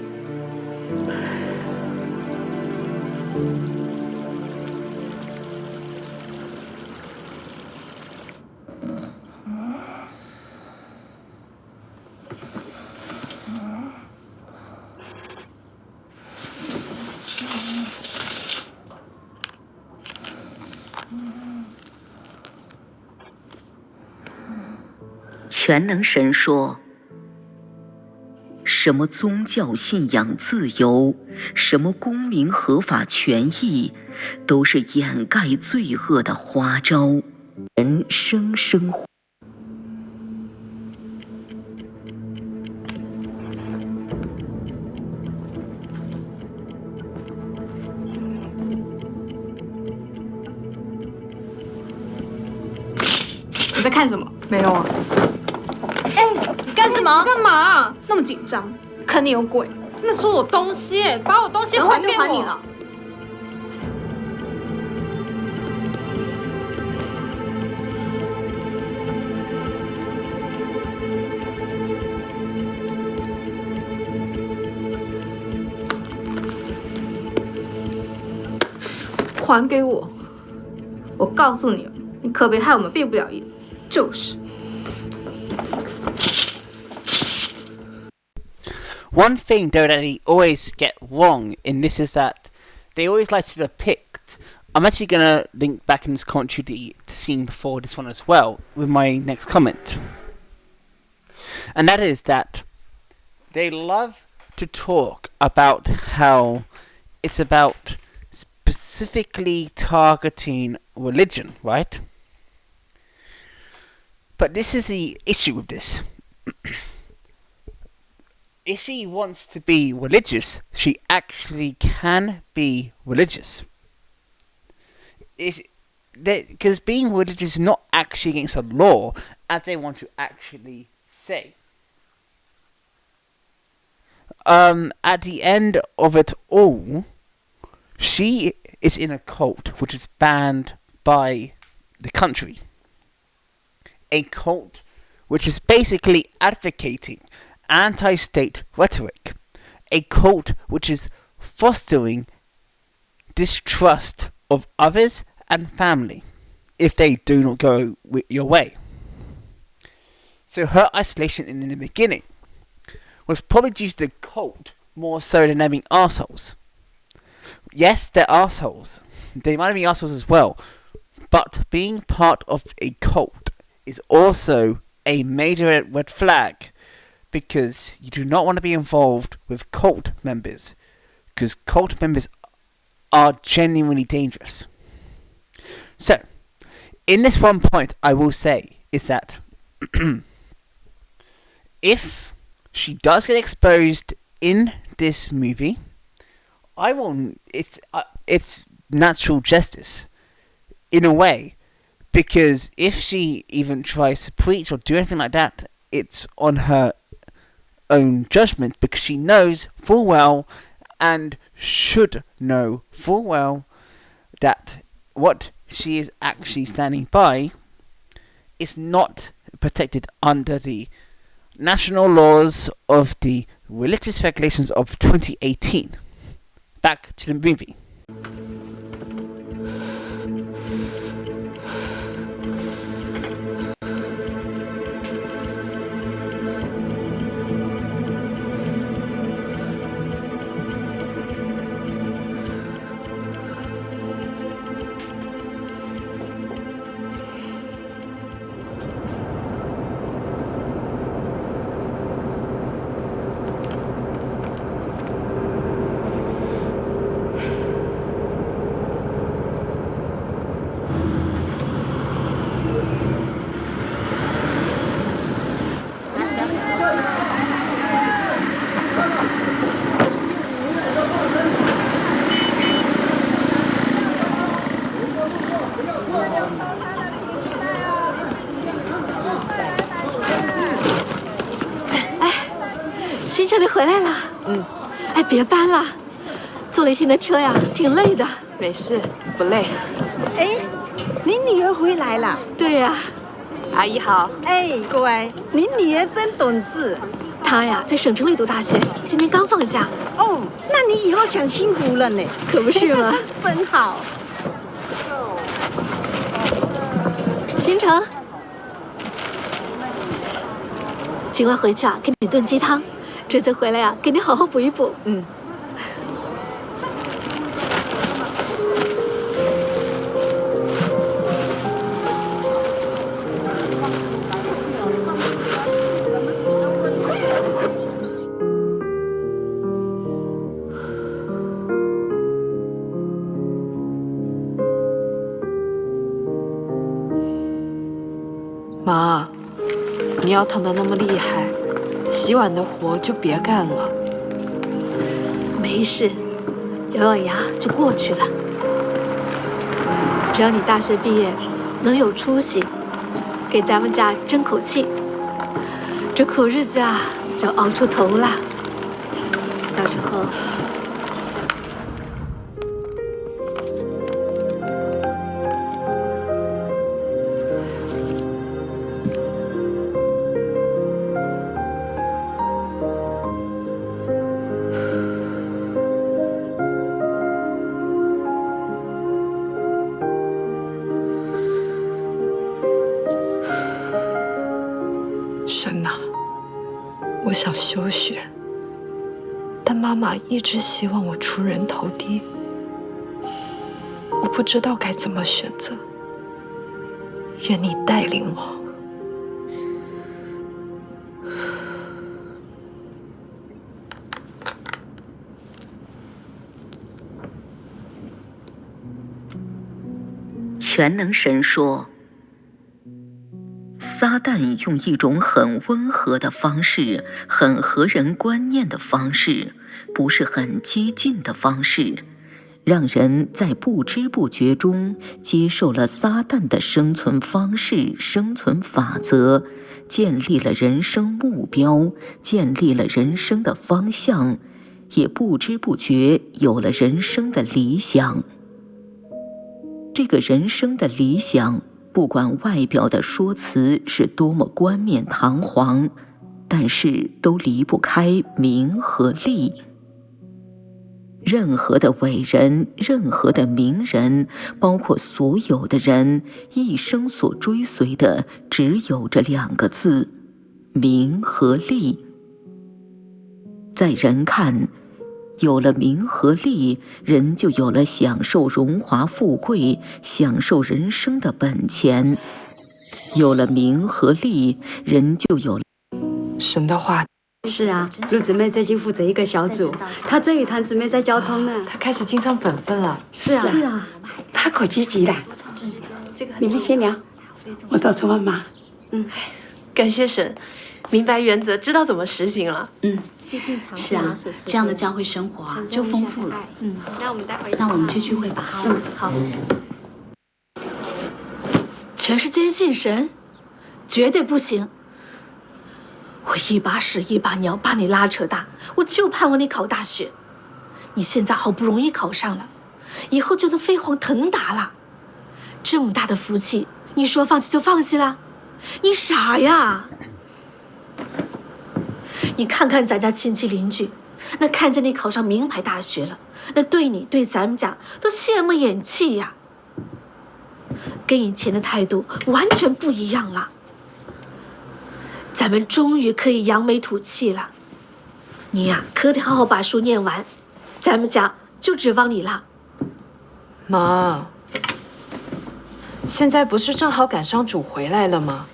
全能神说，什么宗教信仰自由，什么公民合法权益，都是掩盖罪恶的花招。人生生你在看什么？没有啊。你干什么？干嘛？那么紧张，肯定有鬼。那是我东西，把我东西还给我。就还你了。还给我！我告诉你，你可别害我们毕不了业。就是。One thing though that they always get wrong in this is that they always like to depict. I'm actually gonna link back in this commentary to scene before this one as well with my next comment, and that is that they love to talk about how it's about specifically targeting religion, right? But this is the issue with this. If she wants to be religious, she actually can be religious. Because being religious is not actually against the law, as they want to actually say. At the end of it all, she is in a cult which is banned by the country. A cult which is basically advocating anti-state rhetoric. A cult which is fostering distrust of others and family if they do not go your way. So her isolation in the beginning was probably due to the cult more so than them being arseholes. Yes, they're arseholes. They might be arseholes as well. But being part of a cult is also a major red flag, because you do not want to be involved with cult members, because cult members are genuinely dangerous. So, in this one point, I will say is that if she does get exposed in this movie, it's natural justice in a way, because if she even tries to preach or do anything like that, it's on her own judgment, because she knows full well and should know full well that what she is actually standing by is not protected under the national laws of the religious regulations of 2018. Back to the movie. 成你回来了。哎，别搬了，坐了一天的车呀，挺累的。没事，不累。哎，你女儿回来了？对呀。阿姨好。哎，乖，你女儿真懂事。她呀，在省城里读大学，今年刚放假。哦，那你以后享清福了呢。可不是吗？真好。行程，今晚回去啊，给你炖鸡汤。这次回来呀，给你好好补一补。妈，你要疼得那么厉害，洗碗的活就别干了。没事，咬咬牙就过去了。只要你大学毕业能有出息，给咱们家争口气，这苦日子啊就熬出头了。到时候。神呐，我想休学，但妈妈一直希望我出人头地，我不知道该怎么选择。愿你带领我。全能神说，撒旦用一种很温和的方式，很合人观念的方式，不是很激进的方式，让人在不知不觉中接受了撒旦的生存方式、生存法则，建立了人生目标，建立了人生的方向，也不知不觉有了人生的理想。这个人生的理想，不管外表的说辞是多么冠冕堂皇，但是都离不开名和利。任何的伟人，任何的名人，包括所有的人，一生所追随的只有这两个字：名和利。在人看，有了名和利，人就有了享受荣华富贵、享受人生的本钱。有了名和利，人就有了神的话。是啊，陆姊妹最近负责一个小组，她真与谭姊妹在交通呢。她开始尽上本分了。是啊，她可积极了。你们先聊，我到处问妈。感谢神，明白原则，知道怎么实行了。是啊，这样的教会生活啊就丰富了。那我们去聚会吧。好。全是坚信神，绝对不行。我一把屎一把尿把你拉扯大，我就盼望你考大学。你现在好不容易考上了，以后就能飞黄腾达了。这么大的福气，你说放弃就放弃了？你傻呀！你看看咱家亲戚邻居，那看见你考上名牌大学了，那对你对咱们家都羡慕眼气呀，跟以前的态度完全不一样了。咱们终于可以扬眉吐气了，你呀可得好好把书念完，咱们家就指望你了。妈，现在不是正好赶上主回来了吗？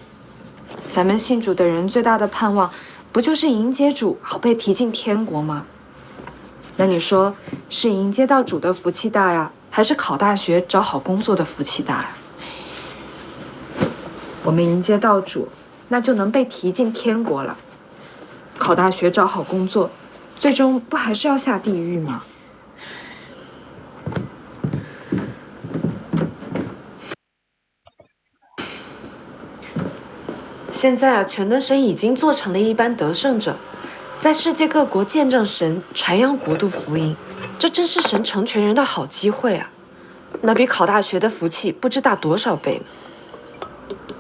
咱们信主的人最大的盼望，不就是迎接主，好被提进天国吗？那你说，是迎接到主的福气大呀，还是考大学找好工作的福气大呀？我们迎接到主，那就能被提进天国了。考大学找好工作，最终不还是要下地狱吗？现在啊，全能神已经做成了一般得胜者，在世界各国见证神、传扬国度福音，这真是神成全人的好机会啊！那比考大学的福气不知大多少倍呢。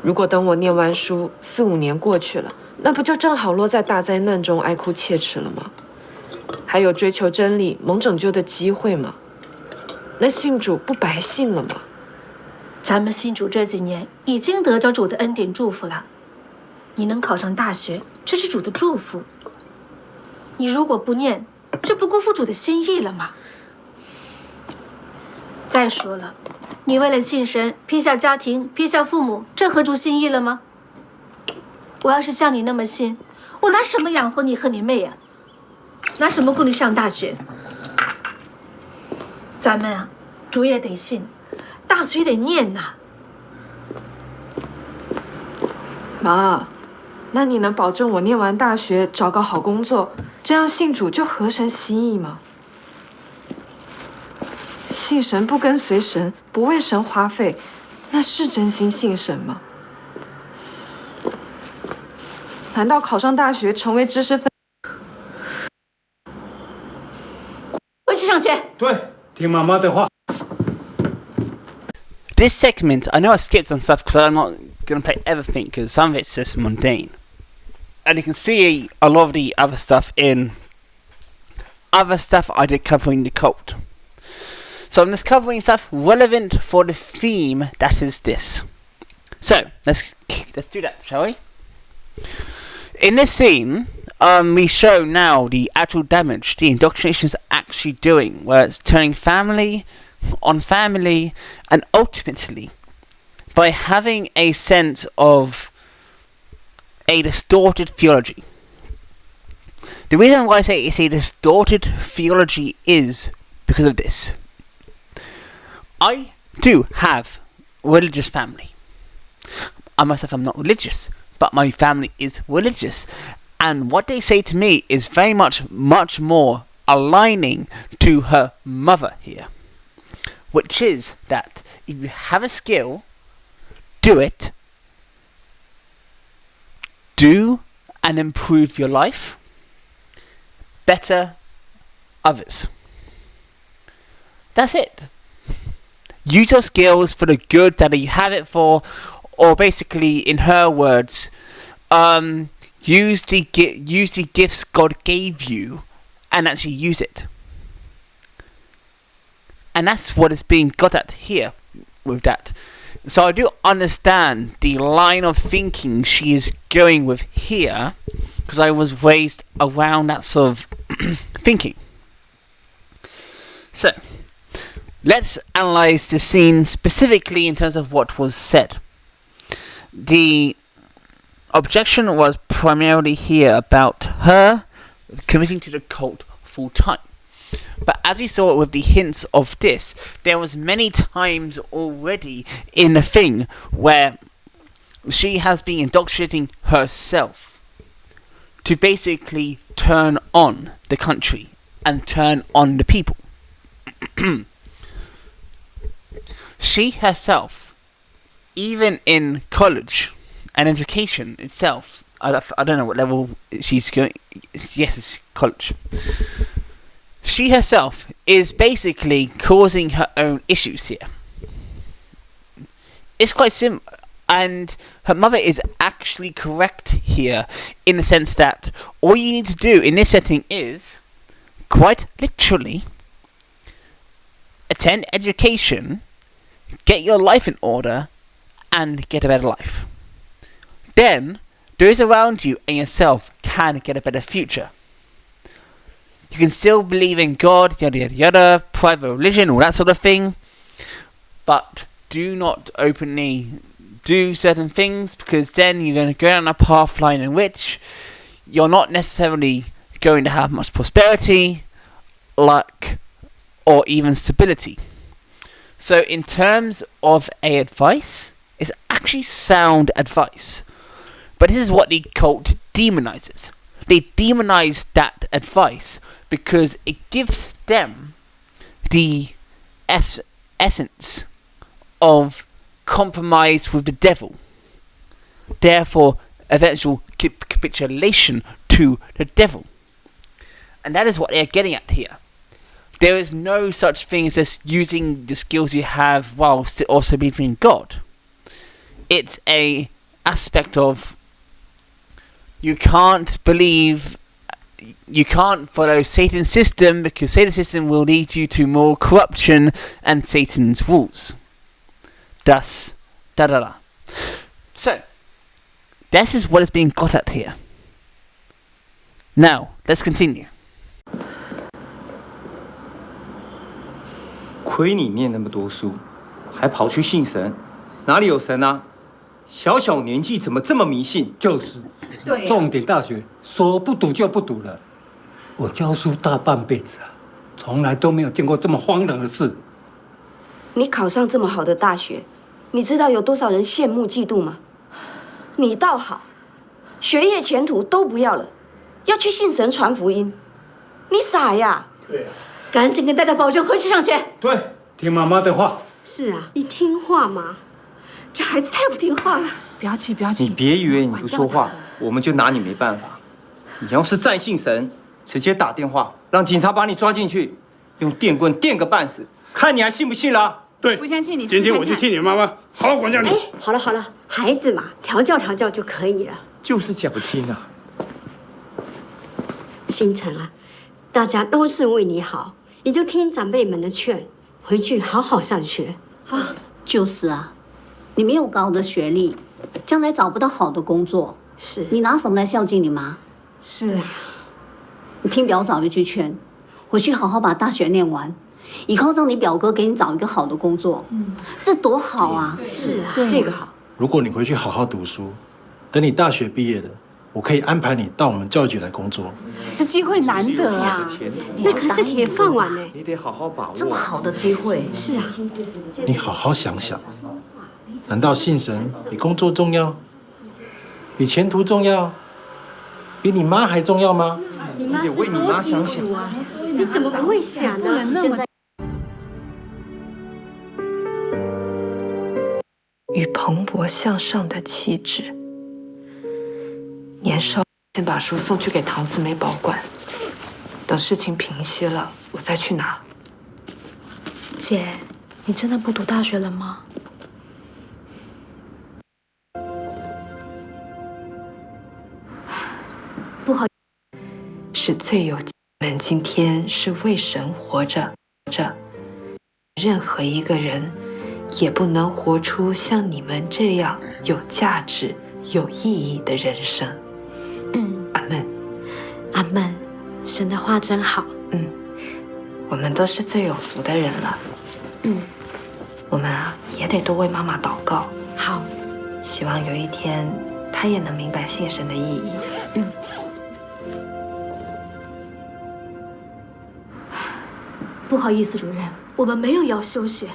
如果等我念完书4、5年过去了，那不就正好落在大灾难中哀哭切齿了吗？还有追求真理、蒙拯救的机会吗？那信主不白信了吗？咱们信主这几年已经得着主的恩典祝福了，你能考上大学，这是主的祝福。你如果不念，这不辜负主的心意了吗？再说了，你为了信神，撇下家庭，撇下父母，这合主心意了吗？我要是像你那么信，我拿什么养活你和你妹呀？拿什么供你上大学？咱们啊，主也得信，大学也得念呐。妈，那你能保证我念完大学找个好工作，这样信主就合神心意吗？信神不跟随神，不为神花费，那是真心信神吗？难道考上大学成为知识分？回去上学。对，听妈妈的话。This segment, I know I skipped some stuff because I'm not going to play everything because some of it's just mundane. And you can see a lot of the other stuff in other stuff I did covering the cult. So I'm just covering stuff relevant for the theme that is this. So, let's do that, shall we? In this scene, we show now the actual damage the indoctrination is actually doing, where it's turning family on family, and ultimately, by having a sense of a distorted theology. The reason why I say it's a distorted theology is because of this. I do have a religious family. I myself am not religious, but my family is religious, and what they say to me is very much more aligning to her mother here, which is that if you have a skill, do it, do and improve your life, better others. That's it. Use your skills for the good that you have it for, or basically, in her words, use the gifts God gave you and actually use it. And that's what is being got at here with that. So I do understand the line of thinking she is going with here, because I was raised around that sort of thinking. So, let's analyse the scene specifically in terms of what was said. The objection was primarily here about her committing to the cult full time. But as we saw with the hints of this, there was many times already in the thing where she has been indoctrinating herself to basically turn on the country and turn on the people. She herself, even in college and education itself, I don't know what level she's going. Yes, it's college. She herself is basically causing her own issues here. It's quite simple, and her mother is actually correct here in the sense that all you need to do in this setting is, quite literally, attend education, get your life in order, and get a better life. Then, those around you and yourself can get a better future. You can still believe in God, yada yada yada, private religion, all that sort of thing, but do not openly do certain things, because then you're going to go down a path line in which you're not necessarily going to have much prosperity, luck, or even stability. So in terms of advice, it's actually sound advice. But this is what the cult demonizes. They demonize that advice because it gives them the essence of compromise with the devil. Therefore, eventual capitulation to the devil. And that is what they're getting at here. There is no such thing as just using the skills you have while also believing in God. It's a aspect of you can't follow Satan's system, because Satan's system will lead you to more corruption and Satan's rules. Thus, da. So, this is what is being got at here. Now, let's continue. 亏你念那么多书，还跑去信神，哪里有神啊？小小年纪怎么这么迷信？就是，对、重点大学说不读就不读了。我教书大半辈子啊，从来都没有见过这么荒唐的事。你考上这么好的大学，你知道有多少人羡慕嫉妒吗？你倒好，学业前途都不要了，要去信神传福音，你傻呀？对啊。 赶紧跟大家保证回去上学。对，听妈妈的话。是啊，你听话吗？这孩子太不听话了。不要气，不要气。你别以为你不说话，我们就拿你没办法。你要是再信神，直接打电话让警察把你抓进去，用电棍电个半死，看你还信不信啦？对，不相信你。今天我就替你妈妈好好管教你。哎，好了好了，孩子嘛，调教调教就可以了。就是讲不听啊。星辰啊，大家都是为你好。 你就听长辈们的劝，回去好好上学啊！就是啊，你没有高的学历，将来找不到好的工作。是你拿什么来孝敬你妈？是啊，你听表嫂一句劝，回去好好把大学念完，以后让你表哥给你找一个好的工作。这多好啊！是啊，这个好。如果你回去好好读书，等你大学毕业了，我可以安排你到我们教育局来工作。 这机会难得啊！那可是铁饭碗呢，你得好好把握。这么好的机会，是啊。你好好想想，难道信神比工作重要？比前途重要？比你妈还重要吗？你妈是多辛苦啊！你怎么不会想呢？现在与蓬勃向上的气质，年少。 先把书送去给唐四梅保管，等事情平息了，我再去拿。姐，你真的不读大学了吗？不好，是最有们今天是为神活着，任何一个人也不能活出像你们这样有价值、有意义的人生。 阿门，阿门，神的话真好。我们都是最有福的人了。我们啊也得多为妈妈祷告。好，希望有一天她也能明白信神的意义。不好意思，主任，我们没有要休学。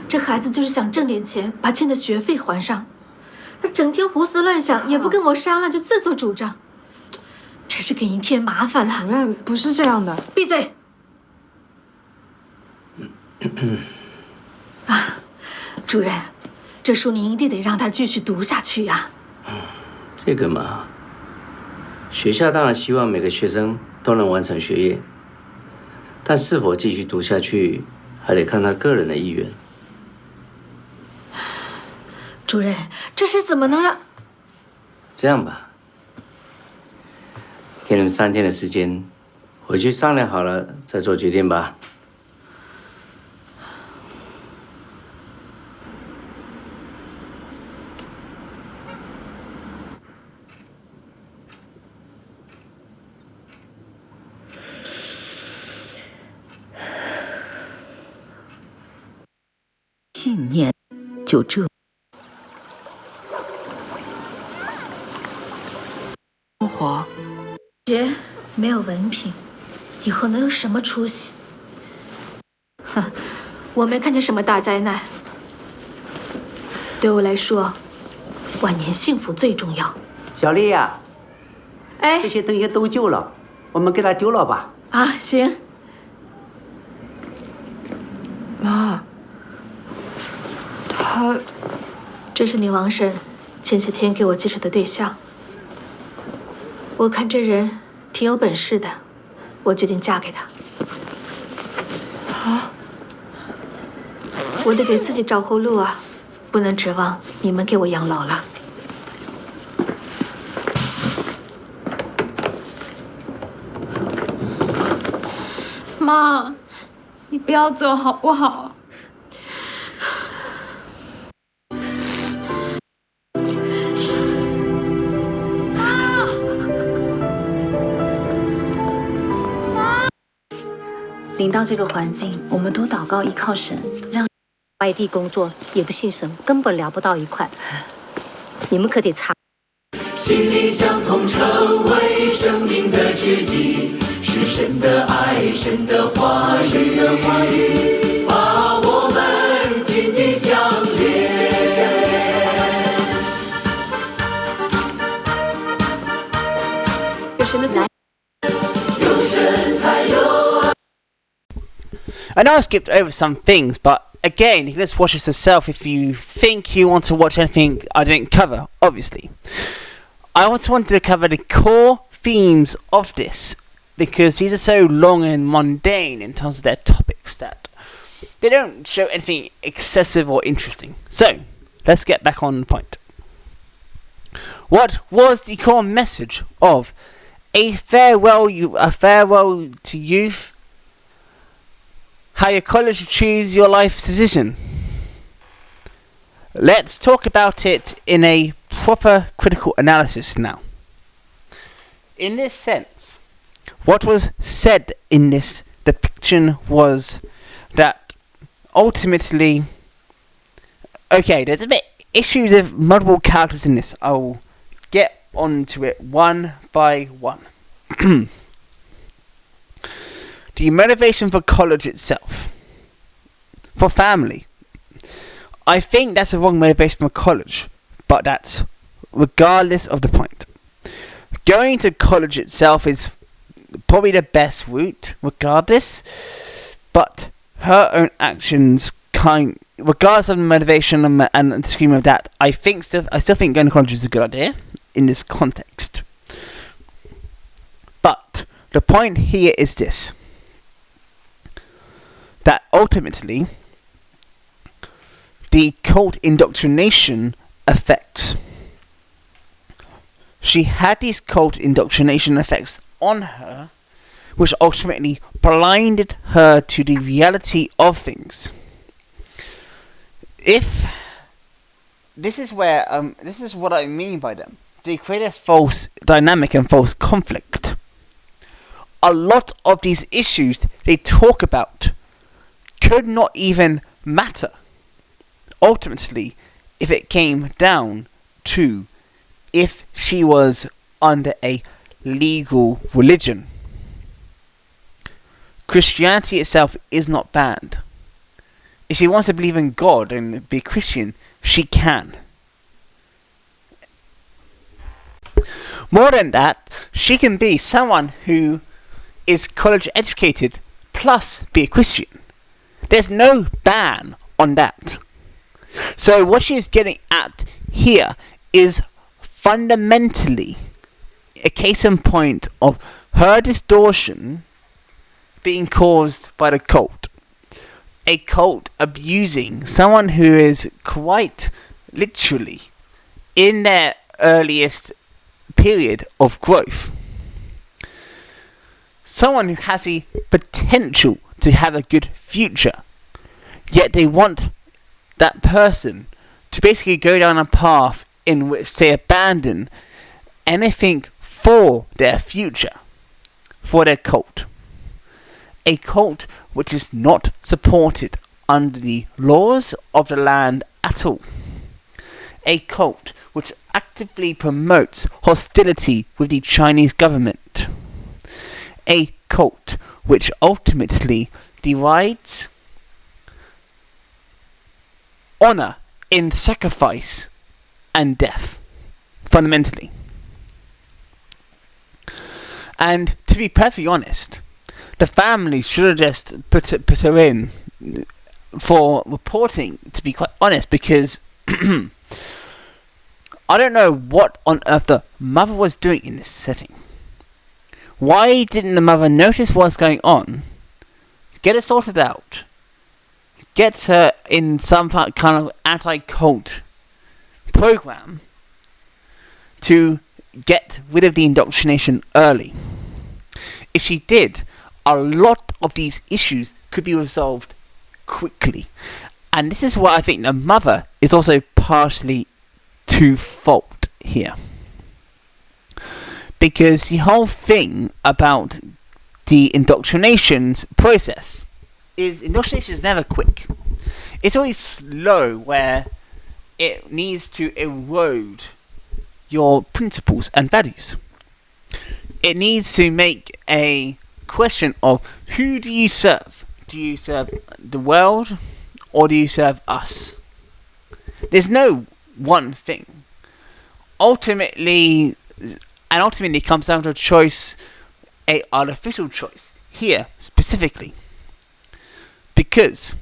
这孩子就是想挣点钱，把欠的学费还上。他整天胡思乱想，也不跟我商量，就自作主张。 真是给您添麻烦了。主任不是这样的。闭嘴！啊，主任，这书您一定得让他继续读下去呀。这个嘛，学校当然希望每个学生都能完成学业，但是否继续读下去，还得看他个人的意愿。主任，这事怎么能让？这样吧。 给你们3天的时间，回去商量好了再做决定吧。信念就这。生活。 学没有文凭，以后能有什么出息？哼，我没看见什么大灾难。对我来说，晚年幸福最重要。小丽呀，哎，这些东西都旧了，我们给它丢了吧。啊，行。妈，他，这是你王婶前些天给我介绍的对象。我看这人挺有本事的，我决定嫁给他。我得给自己找后路啊，不能指望你们给我养老了。妈，你不要走好不好？临到这个环境，我们多祷告，依靠神，让外地工作也不信神，根本聊不到一块。你们可得查。心灵相通，成为生命的知己，是神的爱，神的话语，把我们紧紧相连。有神的家。有神才有爱。I know I skipped over some things, but again, you can just watch this yourself if you think you want to watch anything I didn't cover, obviously. I also wanted to cover the core themes of this, because these are so long and mundane in terms of their topics that they don't show anything excessive or interesting. So, let's get back on the point. What was the core message of A Farewell to Youth? How your college choose your life's decision. Let's talk about it in a proper critical analysis now. In this sense, what was said in this depiction was that ultimately, okay, there's a bit issues with multiple characters in this. I will get onto it one by one. The motivation for college itself. For family. I think that's the wrong motivation for college, but that's regardless of the point. Going to college itself is probably the best route, regardless, but her own actions regardless of the motivation and the scheme of that, I still think going to college is a good idea in this context. But the point here is this. That ultimately, the cult indoctrination effects. She had these cult indoctrination effects on her, which ultimately blinded her to the reality of things. If this is where this is what I mean by them. They create a false dynamic and false conflict. A lot of these issues they talk about could not even matter, ultimately, if it came down to if she was under a legal religion. Christianity itself is not banned. If she wants to believe in God and be a Christian, she can. More than that, she can be someone who is college educated plus be a Christian. There's no ban on that. So what she is getting at here is fundamentally a case in point of her distortion being caused by the cult. A cult abusing someone who is quite literally in their earliest period of growth. Someone who has the potential to have a good future, yet they want that person to basically go down a path in which they abandon anything for their future, for their cult. A cult which is not supported under the laws of the land at all. A cult which actively promotes hostility with the Chinese government. A cult which ultimately derides honor in sacrifice and death, fundamentally. And to be perfectly honest, the family should have just put her in for reporting, to be quite honest, because I don't know what on earth the mother was doing in this setting. Why didn't the mother notice what's going on, get it sorted out, get her in some kind of anti-cult program to get rid of the indoctrination early? If she did, a lot of these issues could be resolved quickly. And this is why I think the mother is also partially to fault here. Because the whole thing about the indoctrinations process is indoctrination is never quick. It's always slow, where it needs to erode your principles and values. It needs to make a question of, who do you serve? Do you serve the world, or do you serve us? There's no one thing. Ultimately it comes down to a choice, an artificial choice, here specifically. Because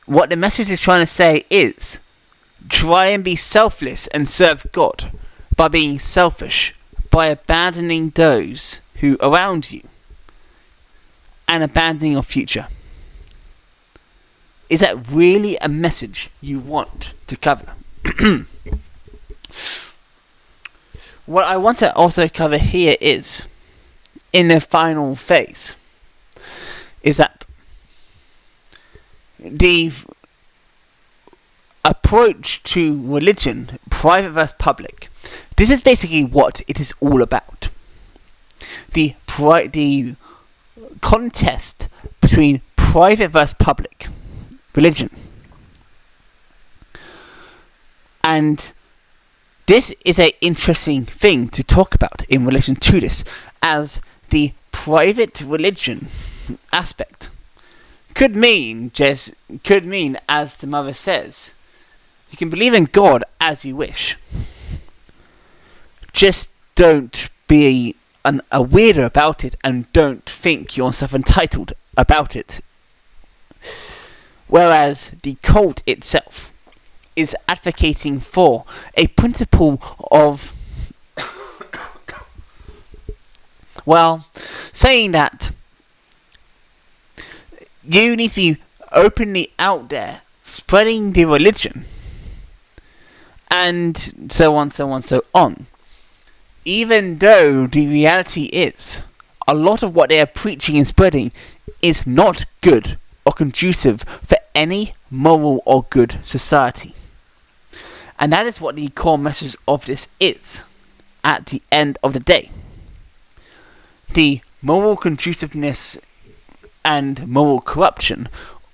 what the message is trying to say is, try and be selfless and serve God by being selfish, by abandoning those who are around you, and abandoning your future. Is that really a message you want to cover? What I want to also cover here is, in the final phase, is that the approach to religion, private versus public, this is basically what it is all about. The contest between private versus public religion. And this is an interesting thing to talk about in relation to this, as the private religion aspect could mean, as the mother says, you can believe in God as you wish. Just don't be a weirdo about it, and don't think you're self-entitled about it. Whereas the cult itself is advocating for a principle of, saying that you need to be openly out there spreading the religion, and so on. Even though the reality is, a lot of what they are preaching and spreading is not good or conducive for any moral or good society. And that is what the core message of this is, at the end of the day. The moral conduciveness and moral corruption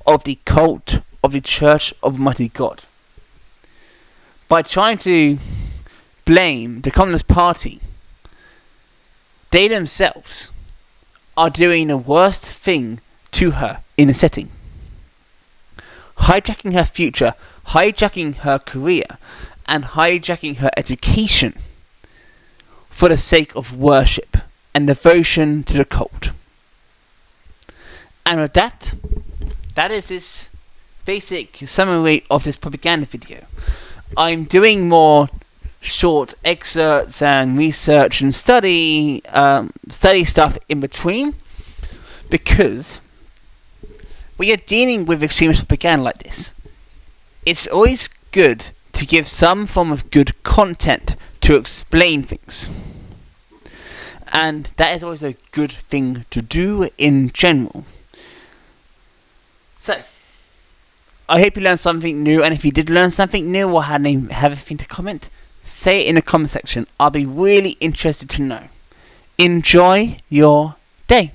of the cult of the Church of Almighty God. By trying to blame the Communist Party, they themselves are doing the worst thing to her in the setting. Hijacking her future, hijacking her career, and hijacking her education for the sake of worship and devotion to the cult. And with that is this basic summary of this propaganda video. I'm doing more short excerpts and research and study stuff in between, because when you're dealing with extremist propaganda like this, it's always good to give some form of good content to explain things. And that is always a good thing to do in general. So, I hope you learned something new, and if you did learn something new or have anything to comment, say it in the comment section. I'll be really interested to know. Enjoy your day.